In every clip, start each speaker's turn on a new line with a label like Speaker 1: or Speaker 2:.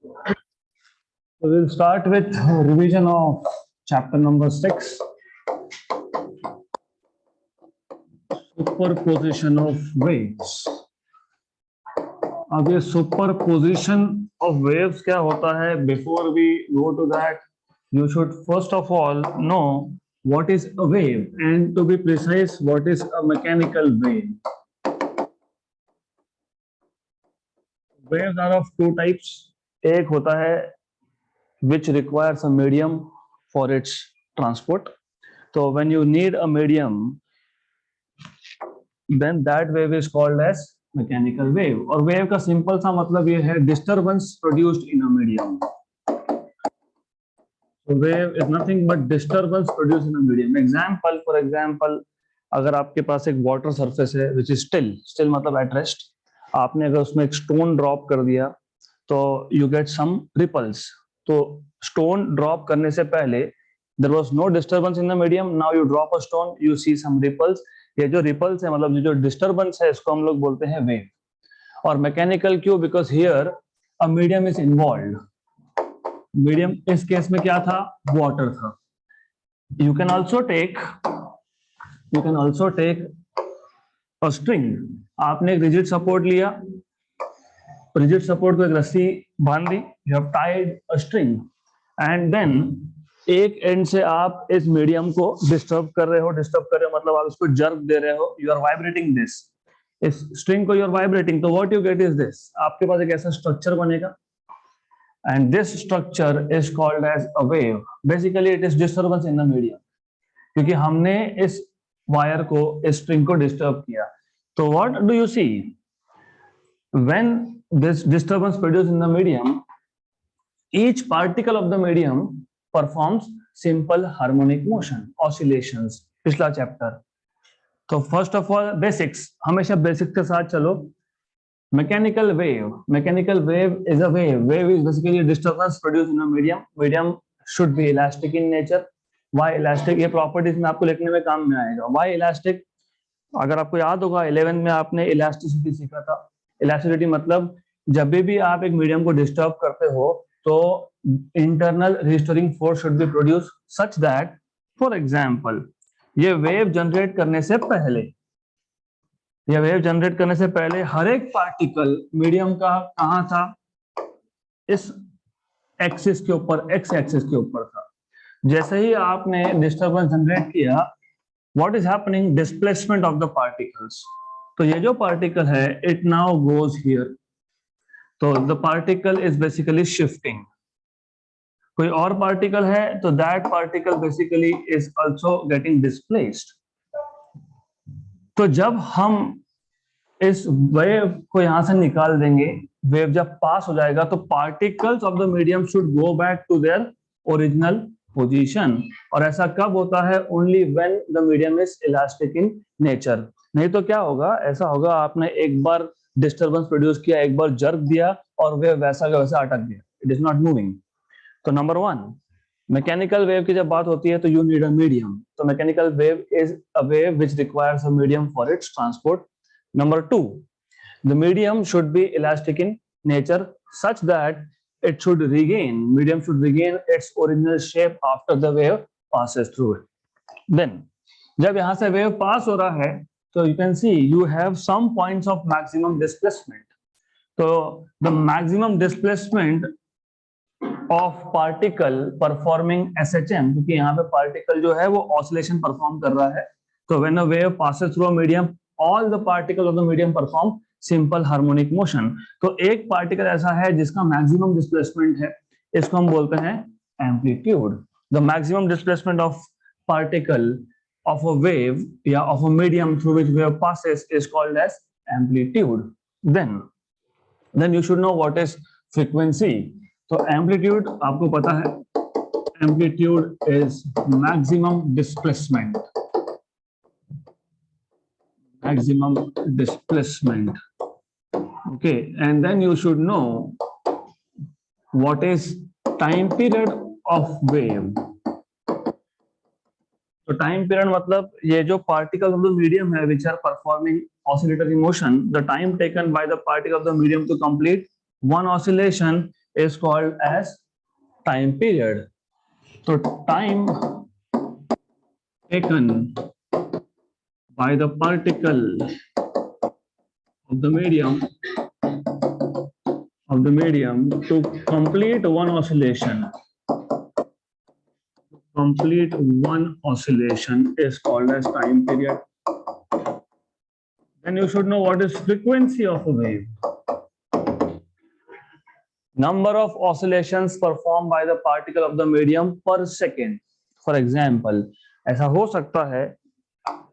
Speaker 1: So we'll start with revision of chapter number 6, superposition of waves. अब ये superposition of waves क्या होता है? Before we go to that, you should first of all know what is a wave, and to be precise, what is a mechanical wave. Waves are of two types. एक होता है which requires a medium for its transport. So when you need a medium, then that wave is called as mechanical wave. और wave का simple सा मतलब ये है disturbance produced in a medium. So wave is nothing but disturbance produced in a medium. Example, for example, अगर आपके पास एक वाटर सरफेस है which is still मतलब at rest, आपने अगर उसमें एक स्टोन ड्रॉप कर दिया तो you get some ripples. तो स्टोन ड्रॉप करने से पहले there was no disturbance in the medium. Now you drop a stone, you see some ripples. ये जो ripples है मतलब जो disturbance है इसको हम लोग बोलते हैं wave. और मैकेनिकल क्यों? Because here a medium is involved. Medium इस केस में क्या था? वाटर था. You can also take a string. आपने एक रिजिड सपोर्ट लिया, रिजिड सपोर्ट को एक रस्सी बांध दी, you have tied a string, and then एक एंड से आप इस मीडियम को डिस्टर्ब कर रहे हो मतलब आप इसको जर्क दे रहे हो, यू आर वाइब्रेटिंग दिस. इस स्ट्रिंग को यूर वाइब्रेटिंग, तो what you get is this, आपके पास एक ऐसा स्ट्रक्चर बनेगा, and this structure is called as a wave. Basically it is disturbance in the medium, क्योंकि हमने इस वायर को, इस स्ट्रिंग को डिस्टर्ब किया. तो what do you see when this disturbance produce in the medium? Each particle of the medium performs simple harmonic motion, oscillations. पिछला chapter. तो फर्स्ट ऑफ ऑल बेसिक्स, हमेशा बेसिक्स के साथ चलो. Mechanical wave is a wave is basically disturbance produce in a medium should be elastic in nature. Why elastic? ये properties में आपको लिखने में काम में आएगा. Why elastic? अगर आपको याद होगा 11th में आपने इलास्टिसिटी सीखा था. इलास्टिसिटी मतलब जब भी आप एक मीडियम को डिस्टर्ब करते हो तो internal restoring force should be produce such that, for example, ये वेव जनरेट करने से पहले हर एक पार्टिकल मीडियम का कहां था? इस एक्सिस के ऊपर, एक्स एक्सिस के ऊपर था. जैसे ही आपने डिस्टर्बेंस जनरेट किया, what is happening? Displacement of the particles. तो ये जो पार्टिकल है, इट नाउ गोज हियर. तो the particle is basically shifting. कोई और पार्टिकल है तो that particle basically is also getting displaced. तो जब हम इस वेव को यहां से निकाल देंगे, वेव जब पास हो जाएगा तो particles of the medium should go back to their original position. और ऐसा कब होता है? Only when the medium is elastic in nature. नहीं तो क्या होगा? ऐसा होगा आपने एक बार डिस्टर्बेंस प्रोड्यूस किया, एक बार जर्क दिया और वेव वैसा का वैसा अटक गया, इट इज नॉट मूविंग. तो नंबर 1, मैकेनिकल वेव की जब बात होती है तो यू नीड अ मीडियम. तो mechanical wave is a wave which requires a medium for its transport. Number 2, the medium should be elastic in nature such that it should regain its original shape after the wave passes through it. Then, जब यहाँ से wave pass हो रहा है, तो you can see you have some points of maximum displacement. तो the maximum displacement of particle performing SHM, क्योंकि यहाँ पे particle जो है वो oscillation perform कर रहा है. तो when a wave passes through a medium, all the particles of the medium perform simple harmonic motion. तो एक पार्टिकल ऐसा है जिसका मैक्सिमम डिस्प्लेसमेंट है, इसको हम बोलते हैं amplitude. The maximum displacement of particle of a wave या of a medium through which wave passes is called as amplitude. Then you should know what is frequency. तो amplitude आपको पता है, amplitude is maximum displacement. Okay, and then you should know what is time period of wave. तो time period मतलब ये जो particle of the medium है which are performing oscillatory motion, the time taken by the particle of the medium to complete one oscillation is called as time period. So time taken by the particle of the medium to complete one oscillation. Complete one oscillation is called as time period. Then you should know what is frequency of a wave. Number of oscillations performed by the particle of the medium per second. For example, ऐसा हो सकता है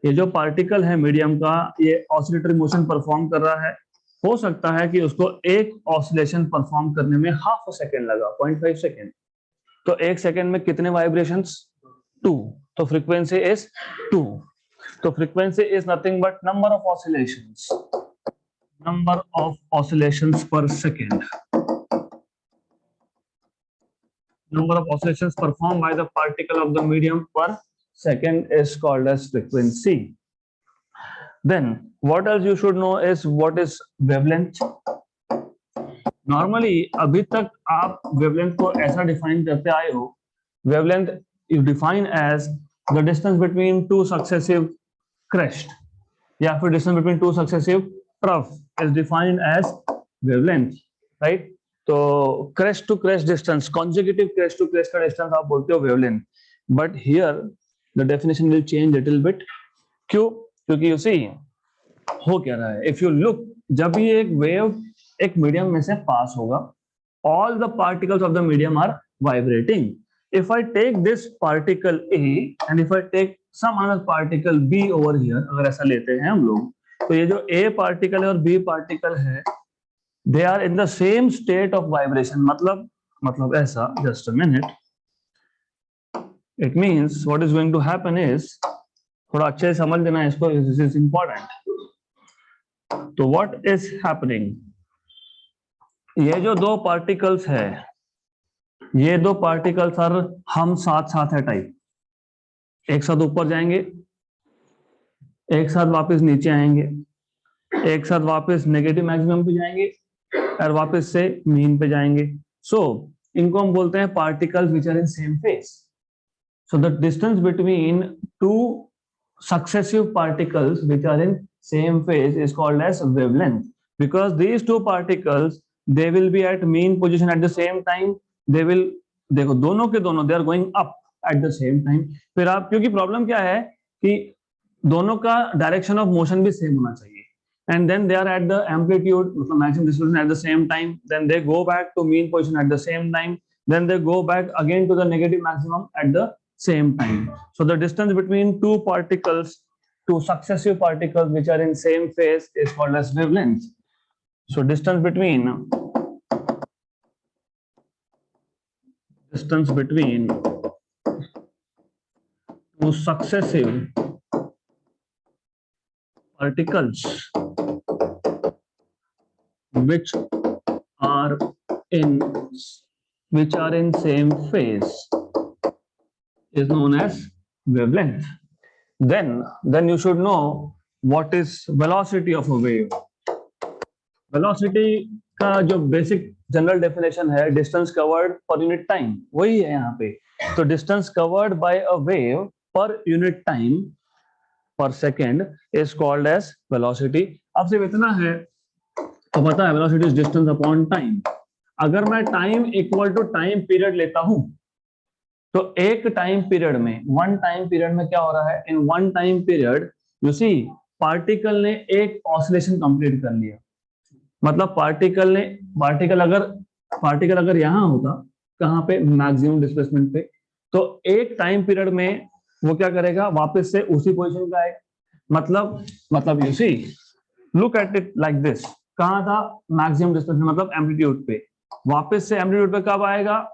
Speaker 1: ये जो particle है medium का, ये oscillatory motion perform कर रहा है, हो सकता है कि उसको एक ऑसिलेशन परफॉर्म करने में हाफ सेकेंड लगा, 0.5 सेकेंड। तो एक सेकेंड में कितने वाइब्रेशंस? 2। तो फ्रीक्वेंसी इज 2। तो frequency is nothing but number of oscillations per second. Number of oscillations performed by the particle of the medium per second is called as frequency. Then what else you should know is what is wavelength. Normally अभी तक आप wavelength को ऐसा define करते आए हो, wavelength is defined as the distance between two successive crest, या फिर distance between two successive trough is defined as wavelength, right? तो crest to crest distance, consecutive crest to crest का distance आप बोलते हो wavelength, but here the definition will change little bit. क्यों? क्योंकि you see हो क्या रहा है, if you look, जब भी एक wave एक medium में से pass होगा, all the particles of the medium are vibrating. If I take this particle A and if I take some other particle B over here, अगर ऐसा लेते हैं हम लोग, तो ये जो A particle है और B particle है, they are in the same state of vibration. मतलब ऐसा, just a minute. It means what is going to happen is, थोड़ा अच्छे से समझ लेना इसको, this is important. तो what is happening? ये जो दो particles है, ये दो particles are हम साथ साथ है टाइप, एक साथ ऊपर जाएंगे, एक साथ वापस नीचे आएंगे, एक साथ वापस नेगेटिव मैक्सिमम पे जाएंगे और वापस से मीन पे जाएंगे. सो इनको हम बोलते हैं particles which are in same phase. So the distance between two successive particles which are in same phase is called as wavelength, because these two particles they will be at mean position at the same time. They will, देखो दोनों के दोनों they are going up at the same time. फिर आप, क्योंकि problem क्या है कि दोनों का डायरेक्शन ऑफ मोशन भी सेम होना चाहिए, and then they are at the amplitude, maximum distribution at the same time, then they go back to mean position at the same time, then they go back again to the negative maximum at the same time. So the distance between two particles, two successive particles which are in same phase is called as wavelength. So distance between two successive particles which are in same phase is known as wavelength. Then you should know what is velocity of a wave. Velocity का जो basic general definition है, distance covered per unit time, वही है यहाँ पे. तो distance covered by a wave per unit time per second is called as velocity. अब सिर्फ इतना है तो पता है velocity is distance upon time. अगर मैं time equal to time period लेता हूं तो एक टाइम पीरियड में, वन टाइम पीरियड में क्या हो रहा है, in one time period you see particle ने एक ऑसिलेशन कंप्लीट कर लिया. मतलब पार्टिकल अगर यहां होता, कहां पे, मैक्सिमम डिस्प्लेसमेंट पे, तो एक टाइम पीरियड में वो क्या करेगा, वापस से उसी पोजीशन पे आएगा. मतलब you see, look at it like this. कहां था, मैक्सिमम डिस्प्लेसमेंट मतलब एम्पलीट्यूड पे, वापस से एम्पलीट्यूड पे कब आएगा,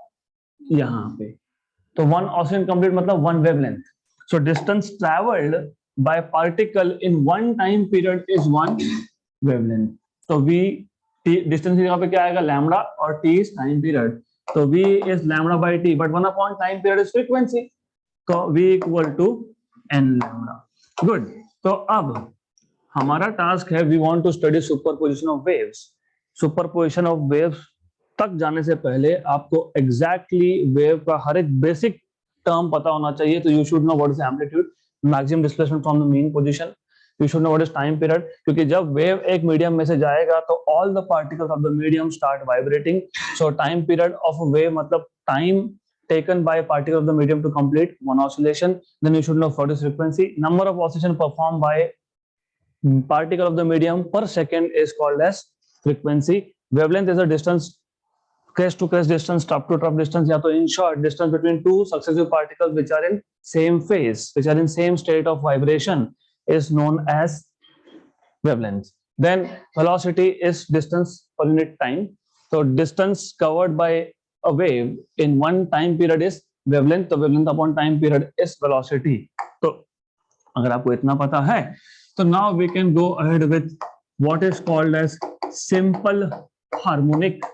Speaker 1: यहां पे. तो वन ऑसिलेशन कंप्लीट मतलब one wavelength. So distance travelled by particle in one time period is one wavelength. तो वी डिस्टेंस की जगह पे क्या आएगा, लैम्डा, और टी इज टाइम पीरियड. तो V is lambda by T, but one upon time period is frequency. तो V equal to N lambda. Good. तो अब हमारा टास्क है, we want to study superposition of waves. Superposition of waves तक जाने से पहले आपको एग्जैक्टली वेव का हर एक बेसिक टर्म पता होना चाहिए। तो you should know what is amplitude, maximum displacement from the mean position, you should know what is time period, क्योंकि जब वेव एक मीडियम में से जाएगा तो all the particles of the medium start vibrating. So time period of wave मतलब time taken by a particle of the medium to complete one oscillation. Then you should know what is frequency. Number of oscillation performed by particle of the medium per second is called as frequency. Wavelength is a distance, crest to crest distance, top to top distance, या तो in short distance between two successive particles which are in same phase, which are in same state of vibration, is known as wavelength. Then velocity is distance per unit time. So distance covered by a wave in one time period is wavelength. तो wavelength upon time period is velocity. तो अगर आपको इतना पता है तो now we can go ahead with what is called as simple harmonic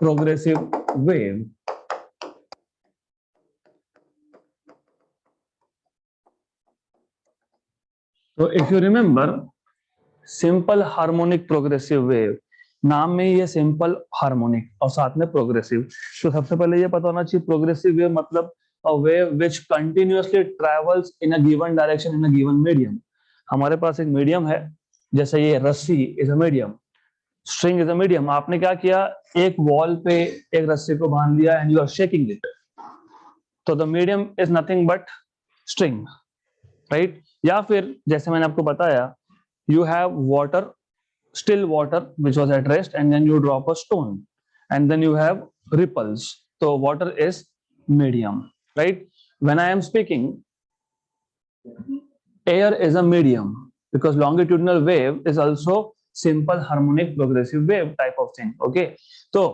Speaker 1: progressive wave. So if you remember simple harmonic progressive wave, नाम में ये सिंपल हार्मोनिक और साथ में प्रोग्रेसिव। तो सबसे पहले ये पता होना चाहिए प्रोग्रेसिव वेव मतलब a wave which continuously travels in a given direction in a given medium. हमारे पास एक मीडियम है, जैसे ये रस्सी is a medium, string is a medium. आपने क्या किया, एक वॉल पे एक रस्सी को बांध लिया and you are shaking it, तो the medium is nothing but string, right. या फिर जैसे मैंने आपको बताया, you have water, still water which was at rest, and then you drop a stone and then you have ripples. So water is medium, right? When I am speaking, air is a medium because longitudinal wave is also simple harmonic progressive wave type of thing. Okay, so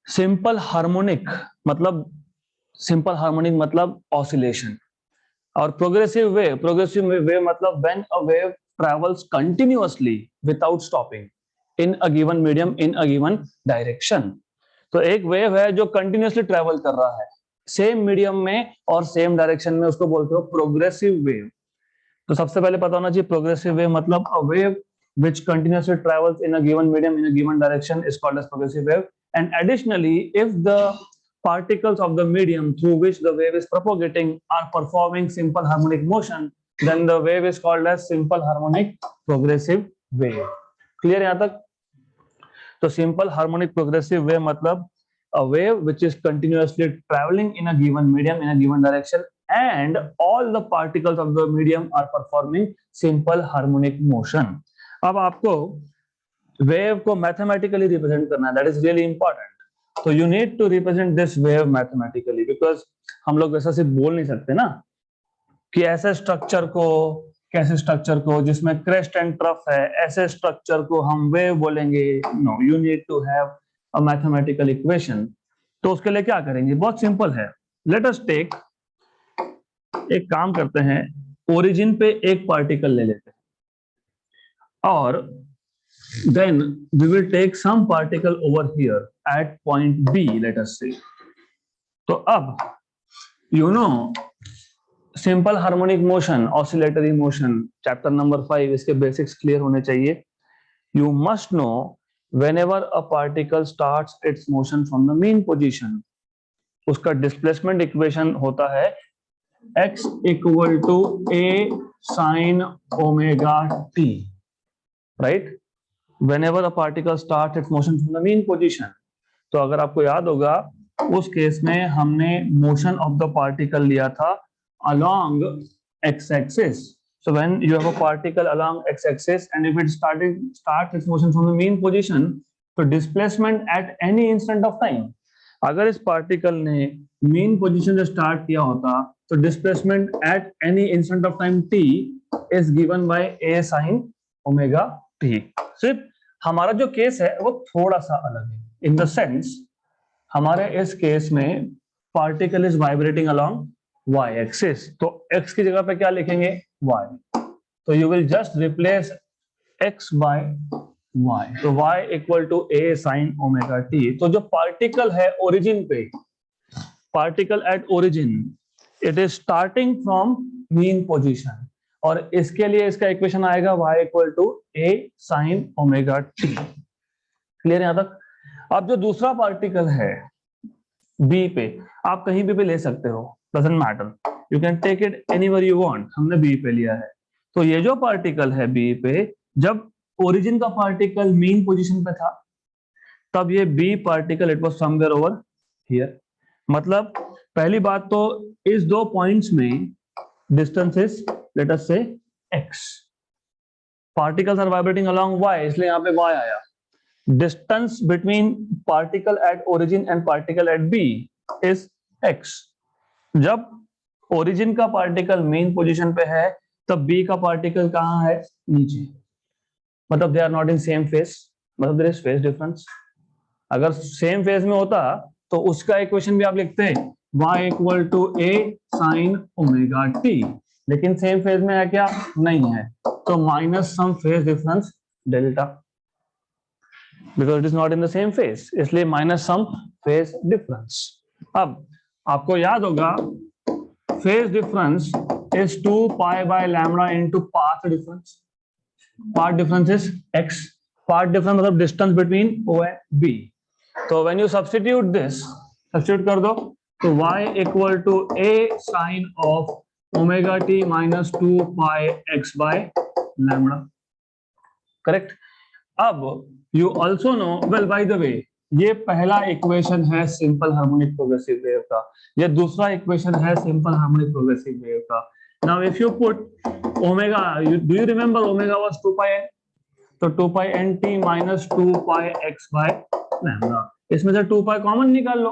Speaker 1: simple harmonic मतलब oscillation, और progressive wave मतलब when a wave travels continuously without stopping in a given medium in a given direction. तो एक wave है जो continuously travel कर रहा है सेम मीडियम में और सेम डायरेक्शन में, उसको बोलते हो प्रोग्रेसिव वेव। तो सबसे पहले पता होना चाहिए प्रोग्रेसिव वेव मतलब a wave which continuously travels in a given medium in a given direction is called as progressive wave. And additionally, if the particles of the medium through which the wave is propagating are performing simple harmonic motion, then the wave is called as simple harmonic progressive wave. Clear यहाँ तक? तो simple harmonic progressive wave मतलब a wave which is continuously traveling in a given medium in a given direction and all the particles of the medium are performing simple harmonic motion. अब आपको wave को mathematically represent करना है, that is really important. तो you need to represent this wave mathematically, because हम लोग वैसा सिर्फ बोल नहीं सकते ना कि ऐसे स्ट्रक्चर को जिसमें क्रेस्ट एंड ट्रफ है, ऐसे स्ट्रक्चर को हम वेव बोलेंगे। No, you need to have a mathematical equation. तो उसके लिए क्या करेंगे, बहुत सिंपल है। लेट अस टेक, एक काम करते हैं, ओरिजिन पे एक पार्टिकल ले लेते हैं और then we will take some particle over here at point B, let us say. तो अब you know simple harmonic motion, oscillatory motion, chapter number 5, इसके basics clear होने चाहिए। You must know whenever a particle starts its motion from the mean position, उसका displacement equation होता है x equal to a sin omega t, right? Whenever a particle starts its motion from the mean position. तो अगर आपको याद होगा उस case में हमने motion of the particle लिया था along x-axis. So when you have a particle along x-axis and if it starts its motion from the mean position, तो displacement at any instant of time, अगर इस particle ने mean position से start किया होता तो displacement at any instant of time t is given by a sin omega t. सिर्फ हमारा जो केस है वो थोड़ा सा अलग है, इन द सेंस हमारे इस केस में particle is vibrating along y axis, तो x की जगह पे क्या लिखेंगे, y। तो you will just replace x by y, तो y equal to a sin omega t। तो जो पार्टिकल है ओरिजिन पे, particle at origin, it is starting from mean position, और इसके लिए इसका इक्वेशन आएगा y equal to a sin omega t। Clear यहां तक? अब जो दूसरा पार्टिकल है बी पे, आप कहीं पे भी ले सकते हो, doesn't matter, you can take it anywhere you want. हमने बी पे लिया है, तो ये जो पार्टिकल है बी पे, जब ओरिजिन का पार्टिकल मीन पोजीशन पे था, तब ये B particle it was somewhere over here. मतलब पहली बात तो इस दो पॉइंट्स में distance is late us say x, particles are vibrating along y, इसलिए यहाँ पे y आया। Distance between particle at origin and particle at b is x। जब ओरिजिन का पार्टिकल मेन पोजीशन पे है, तब b का पार्टिकल कहाँ है, नीचे। मतलब they are not in same phase, मतलब देयर इज फेज डिफरेंस। अगर सेम फेज में होता तो उसका इक्वेशन भी आप लिखते हैं y equal to a sine omega t, लेकिन सेम फेज में है क्या, नहीं है, तो minus some phase difference delta, because it is not in the same phase, इसलिए माइनस सम फेज डिफरेंस। अब आपको याद होगा phase difference is 2 pi by lambda into path difference. Path difference is x, path difference मतलब distance between o and b। तो when you substitute this, substitute कर दो, तो y equal to a sine of omega t minus 2 pi x by lambda, correct. अब you also know, well by the way, ये पहला equation है simple harmonic progressive wave का, ये दूसरा इक्वेशन है सिंपल हार्मोनिक प्रोग्रेसिव वेव का। Now if you put omega, do you remember omega was 2 pi n, तो 2 pi N T minus 2 pi x by lambda, इसमें से 2 पाई कॉमन निकाल लो,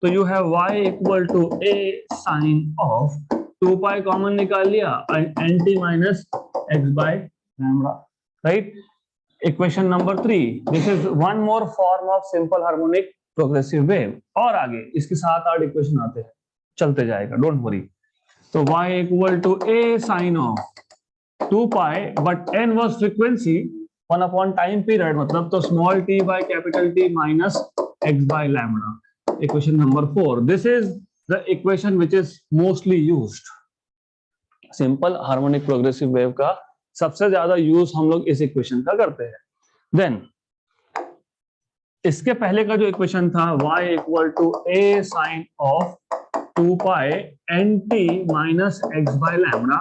Speaker 1: तो you have y equal to a sine of 2 pi common निकाल लिया N T minus X by lambda, right. Equation number 3, this is one more form of simple harmonic progressive wave. और आगे इसके 7-8 equation आते हैं, चलते जाएगा, डोंट वरी। तो y equal to a sine of 2 pi, but n was frequency 1 upon time period, मतलब तो small t by capital T minus x by lambda. Equation number 4, this is the equation which is mostly used. Simple harmonic progressive wave का सबसे ज्यादा use हम लोग इस equation का करते हैं। देन इसके पहले का जो इक्वेशन था y equal to a sine of 2 pi N T minus X by lambda,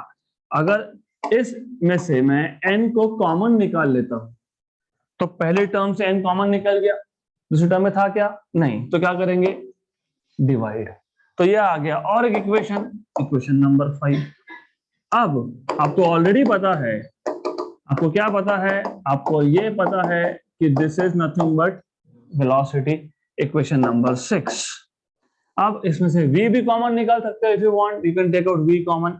Speaker 1: अगर इस में से मैं n को कॉमन निकाल लेता हूं, तो पहले टर्म से n कॉमन निकल गया, दूसरे टर्म में था क्या, नहीं, तो क्या करेंगे, डिवाइड, तो ये आ गया। और एक इक्वेशन, इक्वेशन नंबर 5। अब आपको ऑलरेडी पता है, आपको क्या पता है, आपको ये पता है कि this is nothing but velocity, equation number 6। अब इसमें से v भी कॉमन निकाल सकते हो, if you want you can take out v common.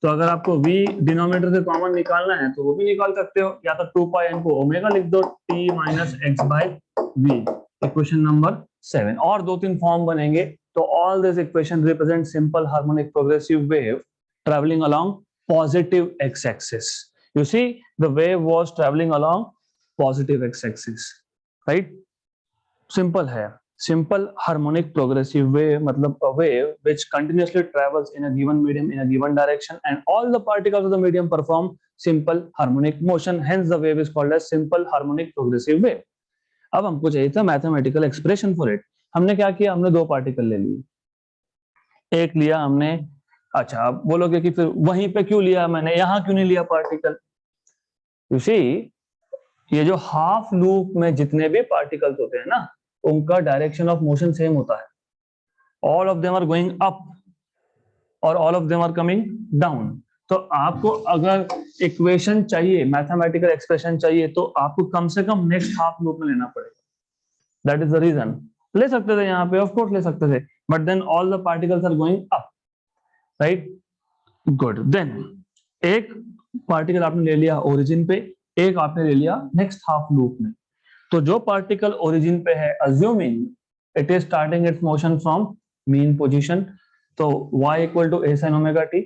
Speaker 1: तो अगर आपको v डिनोमिनेटर से कॉमन निकालना है तो वो भी निकाल सकते हो, या तो 2 पाई n को ओमेगा लिख दो t minus X by v, equation number 7। और 2-3 फॉर्म बनेंगे। तो all this equation represent simple harmonic progressive wave travelling along positive x-axis. You see, the wave was traveling along positive x-axis, right? Simple है. Simple harmonic progressive wave मतलब a wave which continuously travels in a given medium in a given direction, and all the particles of the medium perform simple harmonic motion. Hence, the wave is called as simple harmonic progressive wave. अब हमको चाहिए था mathematical expression for it. हमने क्या किया, हमने 2 particle ले लिए, एक लिया हमने, अच्छा आप बोलोगे कि फिर वहीं पे क्यों लिया मैंने, यहां क्यों नहीं लिया पार्टिकल। यू सी, ये जो हाफ लूप में जितने भी पार्टिकल्स होते हैं ना, उनका डायरेक्शन ऑफ मोशन सेम होता है, all of them are going up और all of them are coming down. तो आपको अगर इक्वेशन चाहिए, मैथमेटिकल एक्सप्रेशन चाहिए, तो आपको कम से कम नेक्स्ट हाफ लूप में लेना पड़ेगा। That is the reason. ले सकते थे यहाँ पे, ऑफ कोर्स ले सकते थे, but then all the particles are going up, right, good. Then एक पार्टिकल आपने ले लिया ओरिजिन पे, एक आपने ले लिया नेक्स्ट हाफ लूप में। तो जो पार्टिकल ओरिजिन पे है, assuming it is starting its motion from mean position, तो y equal to a sin omega t।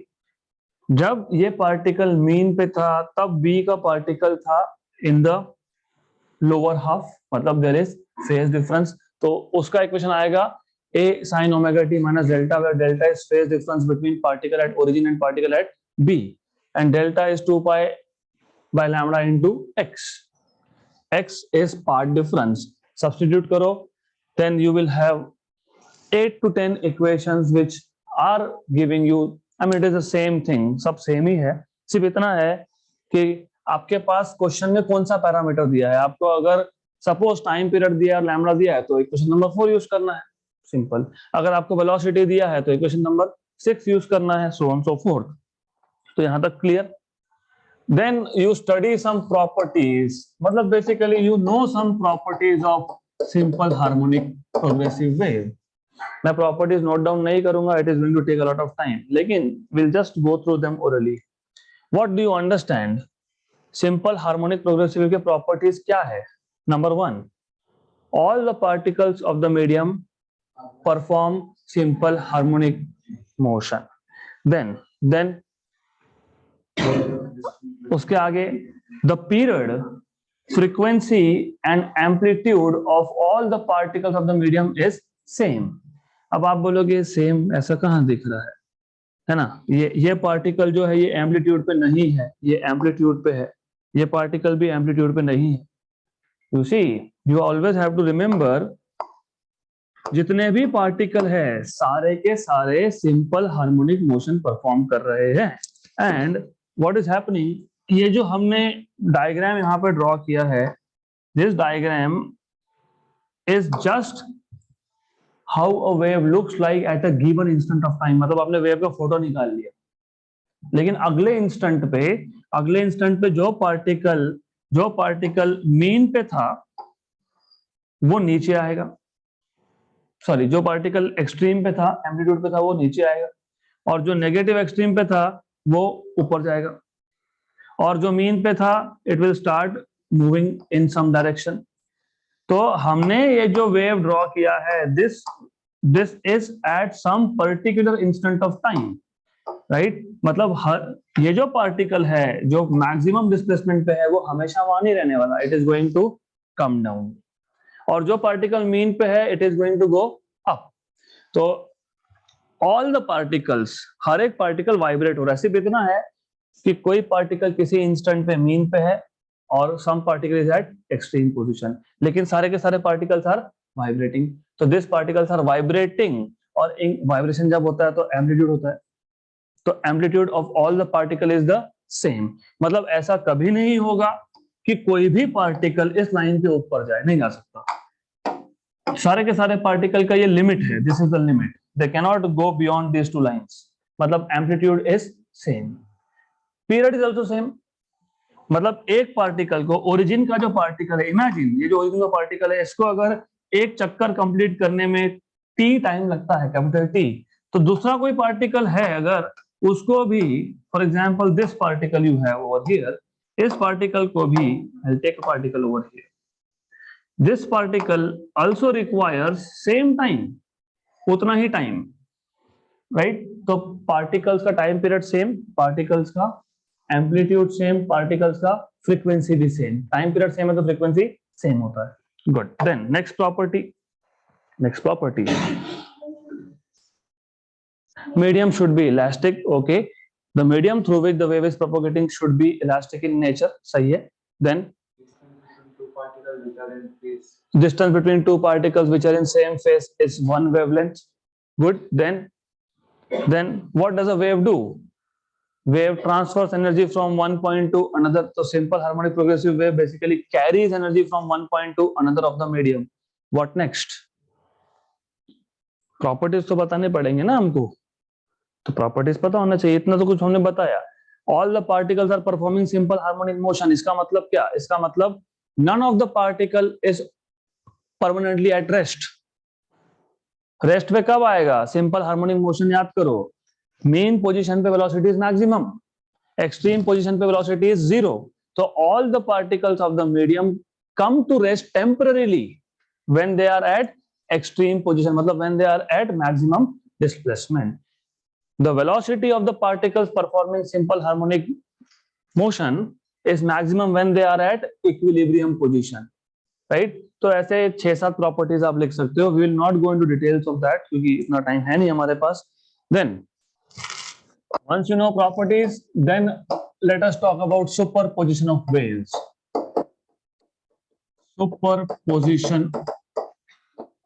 Speaker 1: जब ये पार्टिकल मीन पे था, तब b का पार्टिकल था इन द लोअर हाफ, मतलब देयर इज फेज डिफरेंस, तो उसका इक्वेशन आएगा a sin omega t minus delta, where delta is phase difference between particle at origin and particle at b, and delta is 2 pi by lambda into x. x is path difference, substitute करो, then you will have 8 to 10 equations which are giving you, I mean it is the same thing, सब same ही है, सिर्फ इतना है कि आपके पास question में कौन सा पैरामीटर दिया है। आपको अगर सपोज टाइम पीरियड दिया है और लैम्बडा दिया है तो इक्वेशन नंबर 4 यूज करना है, सिंपल। अगर आपको वेलोसिटी दिया है तो इक्वेशन नंबर 6 यूज करना है, सो ऑन सो फोर्थ। तो यहां तक clear. Then you study some properties, मतलब basically you know some properties of simple harmonic progressive wave. मैं प्रॉपर्टीज नोट डाउन नहीं करूंगा, it is going to take a lot of time, लेकिन will just go through them orally. What do you understand? Simple harmonic progressive wave के properties क्या है? Number 1, all the particles of the medium perform simple harmonic motion. Then उसके आगे the period, frequency and amplitude of all the particles of the medium is same. अब आप बोलोगे same ऐसा कहां दिख रहा है ना? ये पार्टिकल जो है ये एम्पलीट्यूड पे नहीं है, ये एम्पलीट्यूड पे है, ये पार्टिकल भी एम्पलीट्यूड पे नहीं है। You see, you always have to remember, जितने भी पार्टिकल है सारे के सारे सिंपल हार्मोनिक मोशन परफॉर्म कर रहे हैं। एंड व्हाट इज हैपनिंग, ये जो हमने डायग्राम यहाँ पे ड्रॉ किया है, this diagram is just how a wave looks like eight a given instant of time. मतलब आपने वेव का फोटो निकाल लिया, लेकिन अगले इंस्टेंट पे जो पार्टिकल मीन पे था वो नीचे आएगा, सॉरी जो पार्टिकल एक्सट्रीम पे था, एम्पलीट्यूड पे था, वो नीचे आएगा, और जो नेगेटिव एक्सट्रीम पे था वो ऊपर जाएगा, और जो मीन पे था it will start moving in some direction. तो हमने ये जो वेव ड्रॉ किया है, this is at some particular instant of time, right? मतलब ये जो पार्टिकल है जो मैक्सिमम डिस्प्लेसमेंट पे है वो हमेशा वहां नहीं रहने वाला, it is going to come down, और जो पार्टिकल मीन पे है it is going to go up. तो ऑल द पार्टिकल्स, हर एक पार्टिकल वाइब्रेट हो रहा है, सिर्फ इतना है कि कोई पार्टिकल किसी इंस्टेंट पे मीन पे है और some particle is at extreme position, लेकिन सारे के सारे पार्टिकल्स आर वाइब्रेटिंग। तो दिस पार्टिकल्स आर वाइब्रेटिंग, और वाइब्रेशन जब होता है तो एम्पलीट्यूड होता है, तो amplitude of all the particle is the same. मतलब ऐसा कभी नहीं होगा कि कोई भी पार्टिकल इस लाइन के ऊपर जाए, नहीं जा सकता। सारे के सारे पार्टिकल का ये लिमिट है, this is the limit, they can not go beyond this two lines. मतलब amplitude is same, period is also same. मतलब एक पार्टिकल को, ओरिजिन का जो पार्टिकल है, इमेजिन ये जो ओरिजिन का पार्टिकल है, इसको अगर एक चक्कर कंप्लीट करने में टी टाइम लगता है, कैपिटल टी, तो दूसरा कोई पार्टिकल है अगर उसको भी, for example this particle you have over here, इस पार्टिकल को भी, I will take a particle over here, this particle also requires same time, उतना ही टाइम, राइट? तो पार्टिकल्स का टाइम पीरियड सेम, पार्टिकल्स का एम्पलीट्यूड सेम, पार्टिकल्स का frequency भी सेम। टाइम पीरियड सेम है तो फ्रीक्वेंसी सेम होता है। Good. Then next property, medium should be elastic, okay, the medium through which the wave is propagating should be elastic in nature, सही है। Then distance between two particles which are in same phase is one wavelength, good। Then what does a wave do? Wave transfers energy from one point to another, so simple harmonic progressive wave basically carries energy from one point to another of the medium। What next? Properties तो बताने पड़ेंगे ना हमको, तो properties पता होना चाहिए, इतना तो कुछ हमने बताया। All the particles are performing simple harmonic motion, इसका मतलब क्या? इसका मतलब none of the particle is permanently at rest. Rest पे कब आएगा? सिंपल हार्मोनिक मोशन याद करो, मेन पोजीशन पे velocity is maximum, extreme position पे वेलोसिटी इज जीरो। तो all the particles of the medium come to rest temporarily when they are at extreme position, मतलब when they are at maximum displacement. The velocity of the particles performing simple harmonic motion is maximum when they are at equilibrium position, right? तो ऐसे 6-7 properties आप लिख सकते हो। We will not go into details of that क्योंकि इतना time है नहीं हमारे पास। Then once you know properties, then let us talk about superposition of waves. Superposition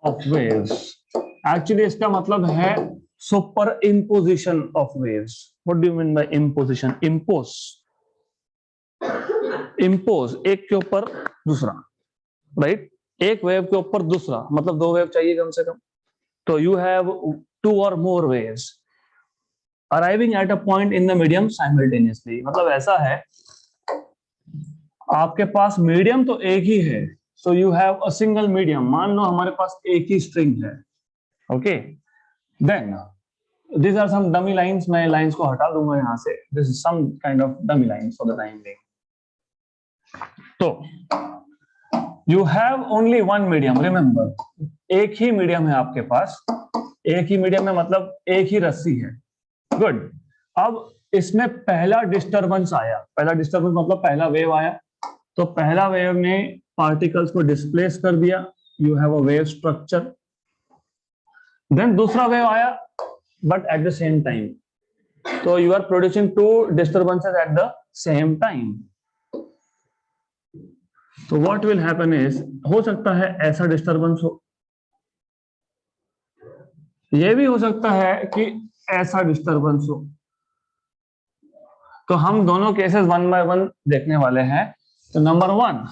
Speaker 1: of waves, actually इसका मतलब है super imposition of waves. What do you mean bye imposition? Impose एक के ऊपर दूसरा, राइट? एक वेव के ऊपर दूसरा, मतलब दो वेव चाहिए कम से कम। तो यू हैव टू और more waves arriving at a point in the medium simultaneously. मतलब ऐसा है, आपके पास मीडियम तो एक ही है, so you have a single medium. मान लो हमारे पास एक ही स्ट्रिंग है, okay? Then these are some dummy lines, मैं लाइंस को हटा दूंगा यहां से। This is some kind of dummy lines for the time being। तो you have only one medium, remember, एक ही मीडियम है आपके पास। एक ही मीडियम है मतलब एक ही रस्सी है। गुड। अब इसमें पहला डिस्टरबेंस आया, पहला डिस्टरबेंस मतलब पहला वेव आया, तो पहला वेव ने पार्टिकल्स को डिस्प्लेस कर दिया, you have a wave structure. Then दूसरा वेव आया but at the same time, so you are producing two disturbances at the same time। so what will happen is, हो सकता है ऐसा डिस्टरबेंस हो, ये भी हो सकता है कि ऐसा डिस्टरबेंस हो। तो हम दोनों केसेस वन बाय वन देखने वाले हैं। तो number one,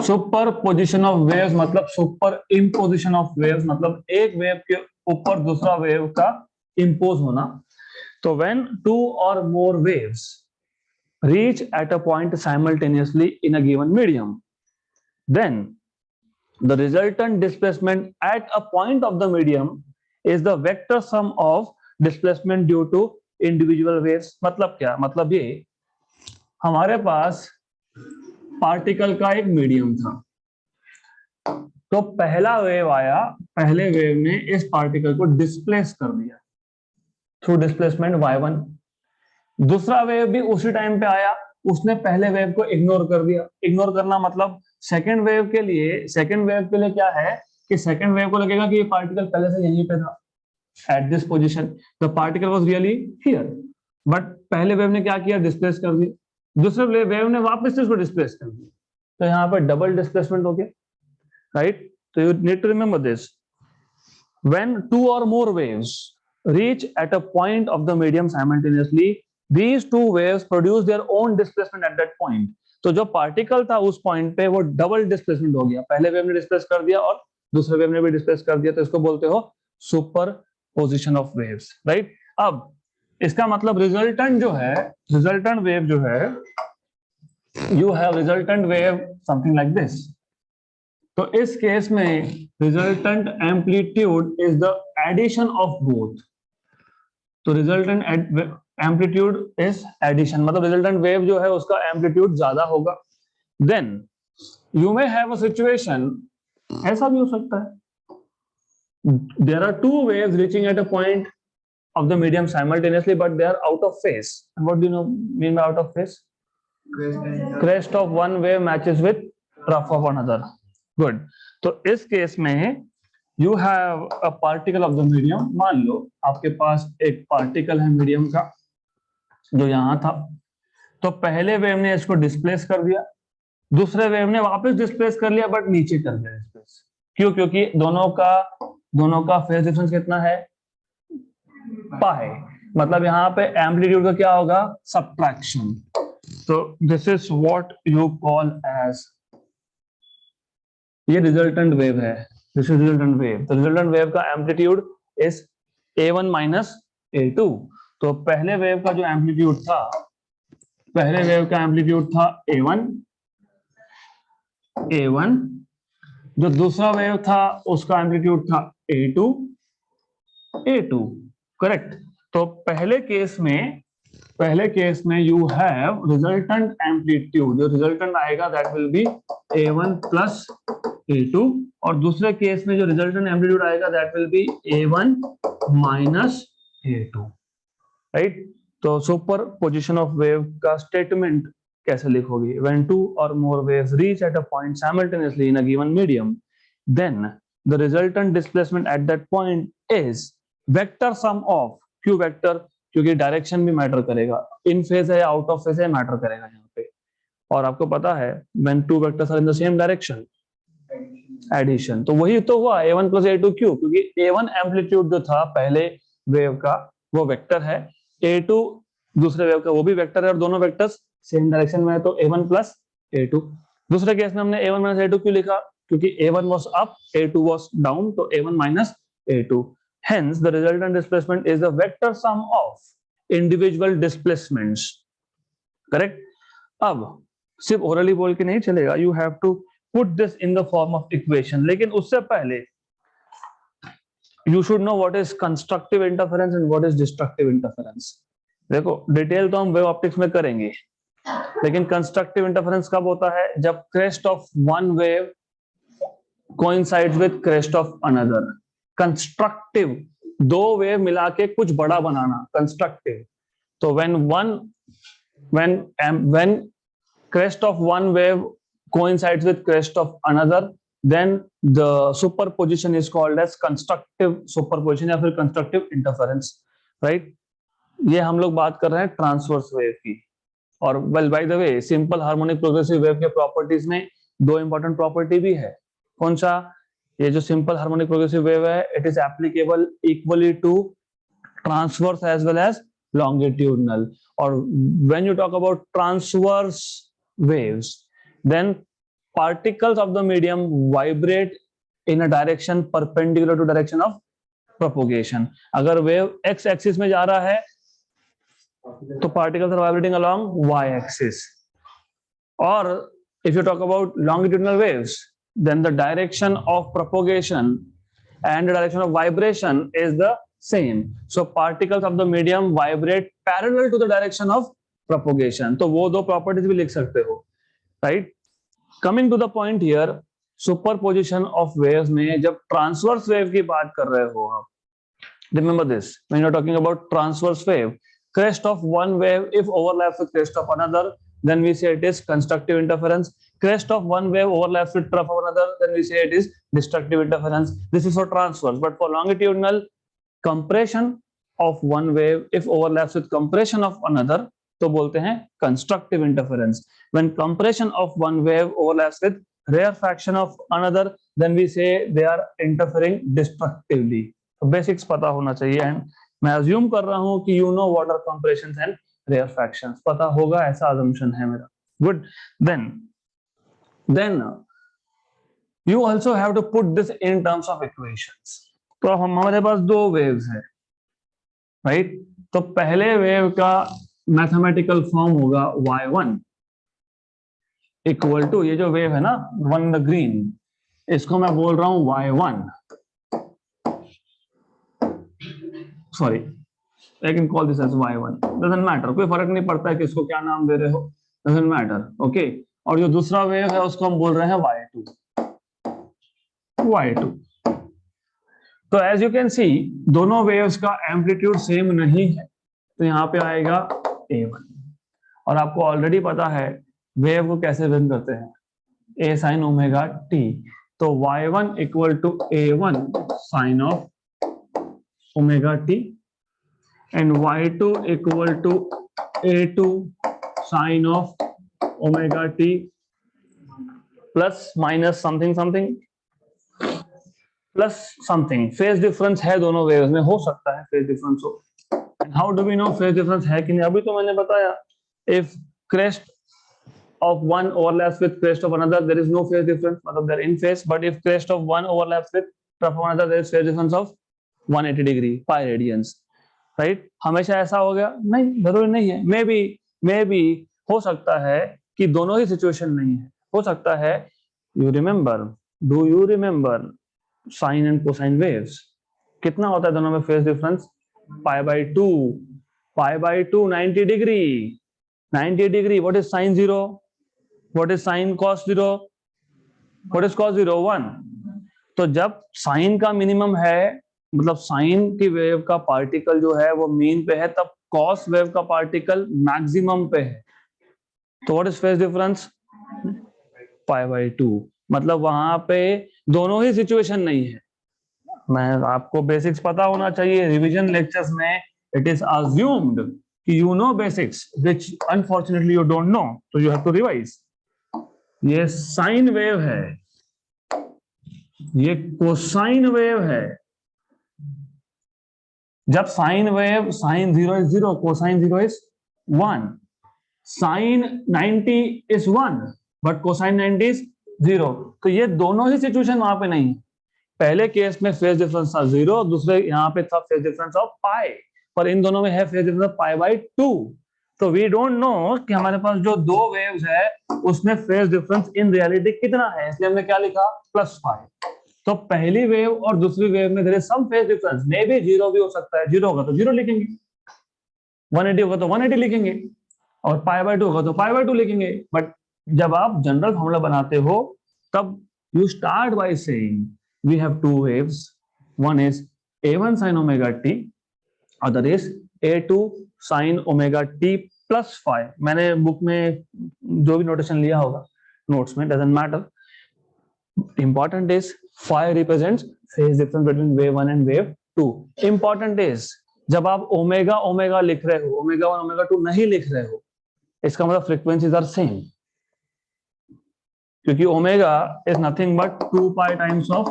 Speaker 1: super position of waves, मतलब सुपर इम्पोजिशन ऑफ वेव्स, मतलब एक वेव के ऊपर दूसरा वेव का इंपोज होना। तो व्हेन टू और more waves reach at a point simultaneously in a given medium, then the resultant displacement at a point of the medium is the vector sum of displacement due to individual waves। मतलब क्या? मतलब ये, हमारे पास particle का एक medium था, तो पहला वेव आया, पहले वेव ने इस पार्टिकल को डिस्प्लेस कर दिया थ्रू डिस्प्लेसमेंट y1। दूसरा वेव भी उसी टाइम पे आया, उसने पहले वेव को इग्नोर कर दिया। इग्नोर करना मतलब सेकंड वेव के लिए क्या है कि सेकंड वेव को लगेगा कि ये पार्टिकल पहले से यहीं पे था, at this position, the particle was really here, but पहले वेव ने क्या किया? डिस्प्लेस कर दिया। दूसरे वेव ने वापस से इसको डिस्प्लेस कर दिया, तो यहाँ पर डबल डिस्प्लेसमेंट हो गया, राइट? तो you need to remember this, when two और more waves reach at a point of the medium simultaneously, these two waves produce their own displacement at that point। तो जो पार्टिकल था उस point पे वो डबल डिस्प्लेसमेंट हो गया, पहले वेव ने डिस्प्लेस कर दिया और दूसरे वेव ने भी डिस्प्लेस कर दिया, तो इसको बोलते हो super position of waves, right? अब इसका मतलब रिजल्टेंट जो है, रिजल्टेंट वेव जो है, you have resultant wave something like this. तो इस केस में resultant amplitude is the addition of both. तो रिजल्टेंट एम्पलीट्यूड इज एडिशन, मतलब रिजल्टेंट वेव जो है उसका एम्पलीट्यूड ज्यादा होगा। Then you may have a situation, ऐसा भी हो सकता है, there are two waves reaching at a point of the medium simultaneously but they are out of phase. What do you mean bye out of phase? Crest of one wave matches with trough of another. Good. तो इस case में you have a particle of the medium. मान लो आपके पास एक particle है medium का जो यहां था, तो पहले वेव ने इसको डिस्प्लेस कर दिया, दूसरे वेव ने वापस डिस्प्लेस कर लिया बट नीचे कर दिया डिस्प्लेस। क्यों? क्योंकि दोनों का फेज डिफरेंस कितना है? पाई। मतलब यहाँ पे एम्पलीट्यूड का क्या होगा? सबट्रैक्शन। तो this is what you call as, ये रिजल्टेंट वेव है, दिस इज रिजल्टेंट वेव। तो रिजल्टेंट वेव का amplitude is a1 minus a2। तो पहले वेव का जो एम्पलीट्यूड था, पहले वेव का एम्पलीट्यूड था a1, जो दूसरा वेव था उसका एम्पलीट्यूड था a2, करेक्ट? तो पहले केस में यू हैव रिजल्टेंट एम्पलीट्यूड, जो रिजल्टेंट आएगा that will be a1 plus a2, और दूसरे केस में जो रिजल्टेंट एम्पलीट्यूड आएगा that will be a1 minus a2, right? तो सुपर पोजिशन ऑफ वेव का स्टेटमेंट कैसे लिखोगे? व्हेन टू और more waves reach at a point simultaneously in a given medium, then the resultant displacement at that point is vector sum of, क्यों vector? क्योंकि direction भी matter करेगा, in phase है या आउट ऑफ फेज है matter करेगा यहाँ पे। और आपको पता है when two vectors are in the same direction, addition. तो वही तो हुआ a1 प्लस a2 क्यों? क्योंकि a1 एम्पलीट्यूड जो था पहले वेव का वो वेक्टर है, a2 दूसरे वेव का वो भी वेक्टर है, और दोनों वेक्टर्स सेम डायरेक्शन में है, तो a1 प्लस a2। दूसरे केस में हमने a1 माइनस a2 क्यों लिखा? क्योंकि a1 was up, a2 was down, तो a1 minus a2। Hence the resultant displacement is the vector sum of individual displacements। Correct? अब सिर्फ ओरली बोल के नहीं चलेगा, you have to put this in the form of equation. लेकिन उससे पहले you should know what is constructive interference and what is destructive interference. देखो डिटेल तो हम वेव ऑप्टिक्स में करेंगे, लेकिन कंस्ट्रक्टिव इंटरफेरेंस कब होता है? जब crest of one wave coincides with crest of another. Constructive, दो वेव मिला के कुछ बड़ा बनाना, कंस्ट्रक्टिव। तो when crest of one wave coincides with crest of another, then the superposition is called as constructive superposition या फिर constructive interference, right? ये हम लोग बात कर रहे हैं ट्रांसवर्स वेव की। और well by the way, simple harmonic progressive wave के प्रॉपर्टीज में दो इंपॉर्टेंट प्रॉपर्टी भी है। कौन सा? ये जो सिंपल हार्मोनिक प्रोग्रेसिव वेव है, it is applicable equally to transverse as well as longitudinal। or when you talk about transverse waves, then particles of the medium vibrate in a direction perpendicular to direction of propagation। अगर wave x axis में जा रहा है तो particles are vibrating along y axis। or if you talk about longitudinal waves, then the direction of propagation and the direction of vibration is the same। So particles of the medium vibrate parallel to the direction of propagation। तो वो दो properties भी लिख सकते हो, right? Coming to the point here, superposition of waves में जब transverse wave की बात कर रहे हो आप, remember this, when you are talking about transverse wave, crest of one wave if overlaps with crest of another, then we say it is constructive interference। crest of one wave overlaps with trough of another, then we say it is destructive interference। This is for transverse, but for longitudinal, compression of one wave if overlaps with compression of another तो बोलते हैं constructive interference। when compression of one wave overlaps with rarefaction of another, then we say they are interfering destructively। तो basics पता होना चाहिए, and मैं assume कर रहा हूं कि you know what are compressions and rarefactions। पता होगा ऐसा assumption है मेरा। good। then you also have to put this in terms of equations। तो हमारे पास दो वेव्स है, राइट? तो पहले वेव का मैथमेटिकल फॉर्म होगा y1 इक्वल टू, ये जो वेव है ना वन द ग्रीन, इसको मैं बोल रहा हूं y1, sorry I can call this as y1, doesn't matter, कोई फर्क नहीं पड़ता है कि इसको क्या नाम दे रहे हो, डजंट मैटर, ओके। और जो दूसरा वेव है उसको हम बोल रहे हैं y2। तो एज यू कैन सी दोनों वेव्स का एम्पलीट्यूड सेम नहीं है, तो यहाँ पे आएगा a1। और आपको ऑलरेडी पता है वेव को कैसे रिप्रेजेंट करते हैं, a sin ओमेगा t। तो y1 equal to a1 sine of omega t and y2 equal to a2 sine of omega t plus minus something something plus something. Phase difference है दोनों waves में, हो सकता है phase difference हो। How do we know phase difference है कि नहीं? अभी तो मैंने बताया, if crest of one overlaps with crest of another, there is no phase difference, मतलब they're in phase। but if crest of one overlaps with trough of another, there is phase difference of 180 degree, pi radians, right? हमेशा ऐसा हो गया? नहीं, जरूरी नहीं है। May be हो सकता है कि दोनों ही सिचुएशन नहीं है, हो सकता है। You remember, do you remember sine and cosine waves? कितना होता है दोनों में phase difference? Pi by two 90 degree. 90 degree. What is sine 0? What is sin cos 0? What is cos 0? 1। तो जब साइन का मिनिमम है, मतलब साइन की वेव का पार्टिकल जो है वो मीन पे है, तब कॉस वेव का पार्टिकल मैक्सिमम पे है। तो what is phase difference? Pi by 2। मतलब वहां पे दोनों ही सिचुएशन नहीं है। मैं आपको बेसिक्स पता होना चाहिए। रिवीजन लेक्चर्स में इट इज अज्यूम्ड कि you know basics, which unfortunately you don't know, तो यू हैव टू रिवाइज। ये साइन वेव है, ये कोसाइन वेव है। जब sine wave, sine 0 is 0, cosine 0 is 1, sine 90 is 1 but cosine 90 is 0। तो ये दोनों ही सिचुएशन वहां पे नहीं है। पहले केस में फेज डिफरेंस था 0, दूसरे यहाँ पे था फेज डिफरेंस ऑफ पाई, पर इन दोनों में है phase difference of pi by 2। तो वी डोंट नो कि हमारे पास जो दो वेव्स है उसमें फेज डिफरेंस इन रियलिटी कितना है, इसलिए हमने क्या लिखा, +5। तो पहली वेव और दूसरी वेव में there is some phase difference, maybe 0 भी हो सकता है, 0 होगा तो 0 लिखेंगे, 180 होगा तो 180 लिखेंगे, और π/2 होगा तो π/2 लिखेंगे। बट जब आप जनरल फॉर्मूला बनाते हो तब you start by saying we have two waves, one is a1 sin omega t, other is a2 sin omega t +5। मैंने बुक में जो भी नोटेशन लिया होगा नोट्स में, doesn't matter, important is phi represents phase difference between wave 1 and wave 2। important is जब आप omega omega लिख रहे हो, ओमेगा 1 ओमेगा 2 नहीं लिख रहे हो, इसका मतलब फ्रीक्वेंसीज आर सेम, क्योंकि omega is nothing but 2 pi times of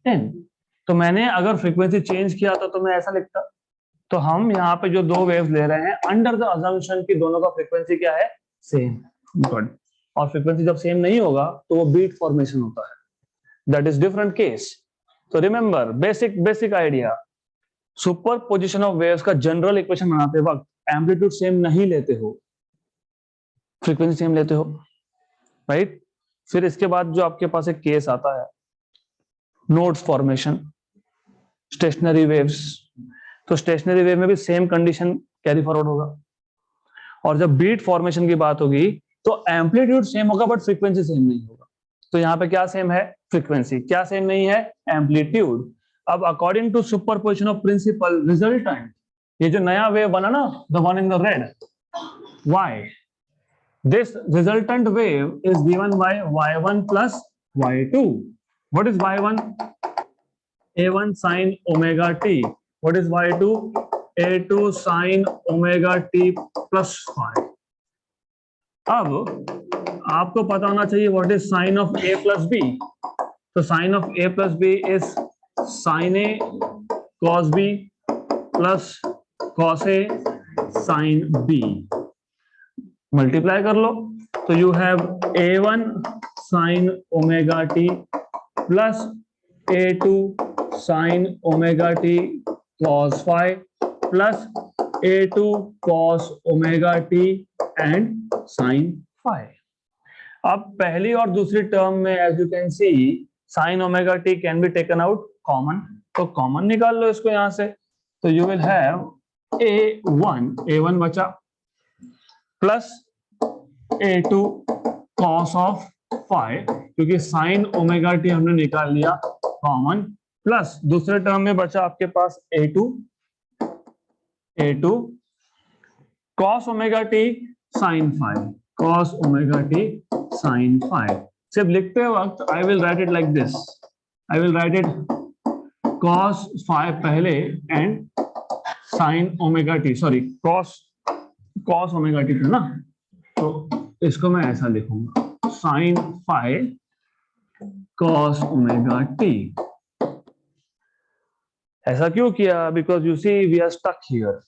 Speaker 1: 10। तो मैंने अगर फ्रीक्वेंसी चेंज किया था तो मैं ऐसा लिखता। तो हम यहाँ पे जो दो वेव्स ले रहे हैं अंडर द अजम्पशन की दोनों का फ्रीक्वेंसी क्या है, सेम। गुड। और फ्रीक्वेंसी जब सेम नहीं होगा तो वो बीट फॉर्मेशन होता है, दैट इज डिफरेंट केस। तो remember basic idea, super position of waves का जनरल इक्वेशन बनाते वक्त एम्पलीट्यूड सेम नहीं लेते हो, फ्रीक्वेंसी सेम लेते हो, राइट। फिर इसके बाद जो आपके पास एक केस आता है नोड्स फॉर्मेशन, स्टेशनरी वेव्स। तो स्टेशनरी वेव में भी सेम कंडीशन कैरी फॉरवर्ड होगा। और जब बीट फॉर्मेशन की बात होगी तो एम्पलीट्यूड सेम होगा बट फ्रीक्वेंसी सेम नहीं होगा। तो यहाँ पे क्या सेम है, फ्रीक्वेंसी। क्या सेम नहीं है, एम्पलीट्यूड। अब according to superposition of principle resultant, ये जो नया वेव बना ना, the one in the red, y, this resultant wave is given by y1 plus y2. What is y1? a1 sin omega t. What is y2? a2 sin omega t plus 5. अब आपको पता होना चाहिए what is sin of a plus b. तो sin of a plus b is sin a cos b plus cos a sin b. Multiply कर लो तो you have a1 sin omega t plus a2 sin omega t cos phi plus a2 cos omega t and sin phi। अब पहली और दूसरी term में as you can see sin omega t can be taken out common, तो common निकाल लो इसको यहां से। तो यू विल हैव a1 बचा plus a2 cos of phi, क्योंकि sin ओमेगा टी हमने निकाल लिया कॉमन, प्लस दूसरे टर्म में बचा आपके पास a2 cos omega T sin phi, cos omega T sin phi। सिर्फ लिखते वक्त I will write it like this, I will write it cos phi पहले and sin omega T, sorry cos omega T था ना, तो इसको मैं ऐसा लिखूंगा sin phi cos omega t. ऐसा क्यों किया, because you see we are stuck here.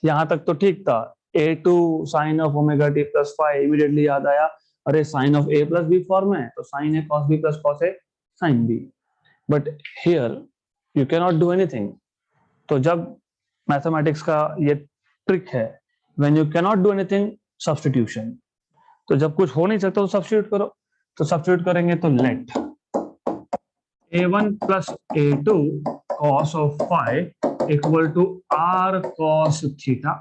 Speaker 1: यहां तक तो ठीक था, a2 sin of omega t plus five, immediately याद आया अरे sin of a plus b form है तो sin a cos b plus cos a sin b, but here you can not do anything. तो जब मैथमेटिक्स का ये trick है, when you can not do anything substitution, तो जब कुछ हो नहीं सकता तो सब्स्टिट्यूट करो। तो सब्स्टिट्यूट करेंगे तो let a1 plus a2 cos of phi equal to r cos theta,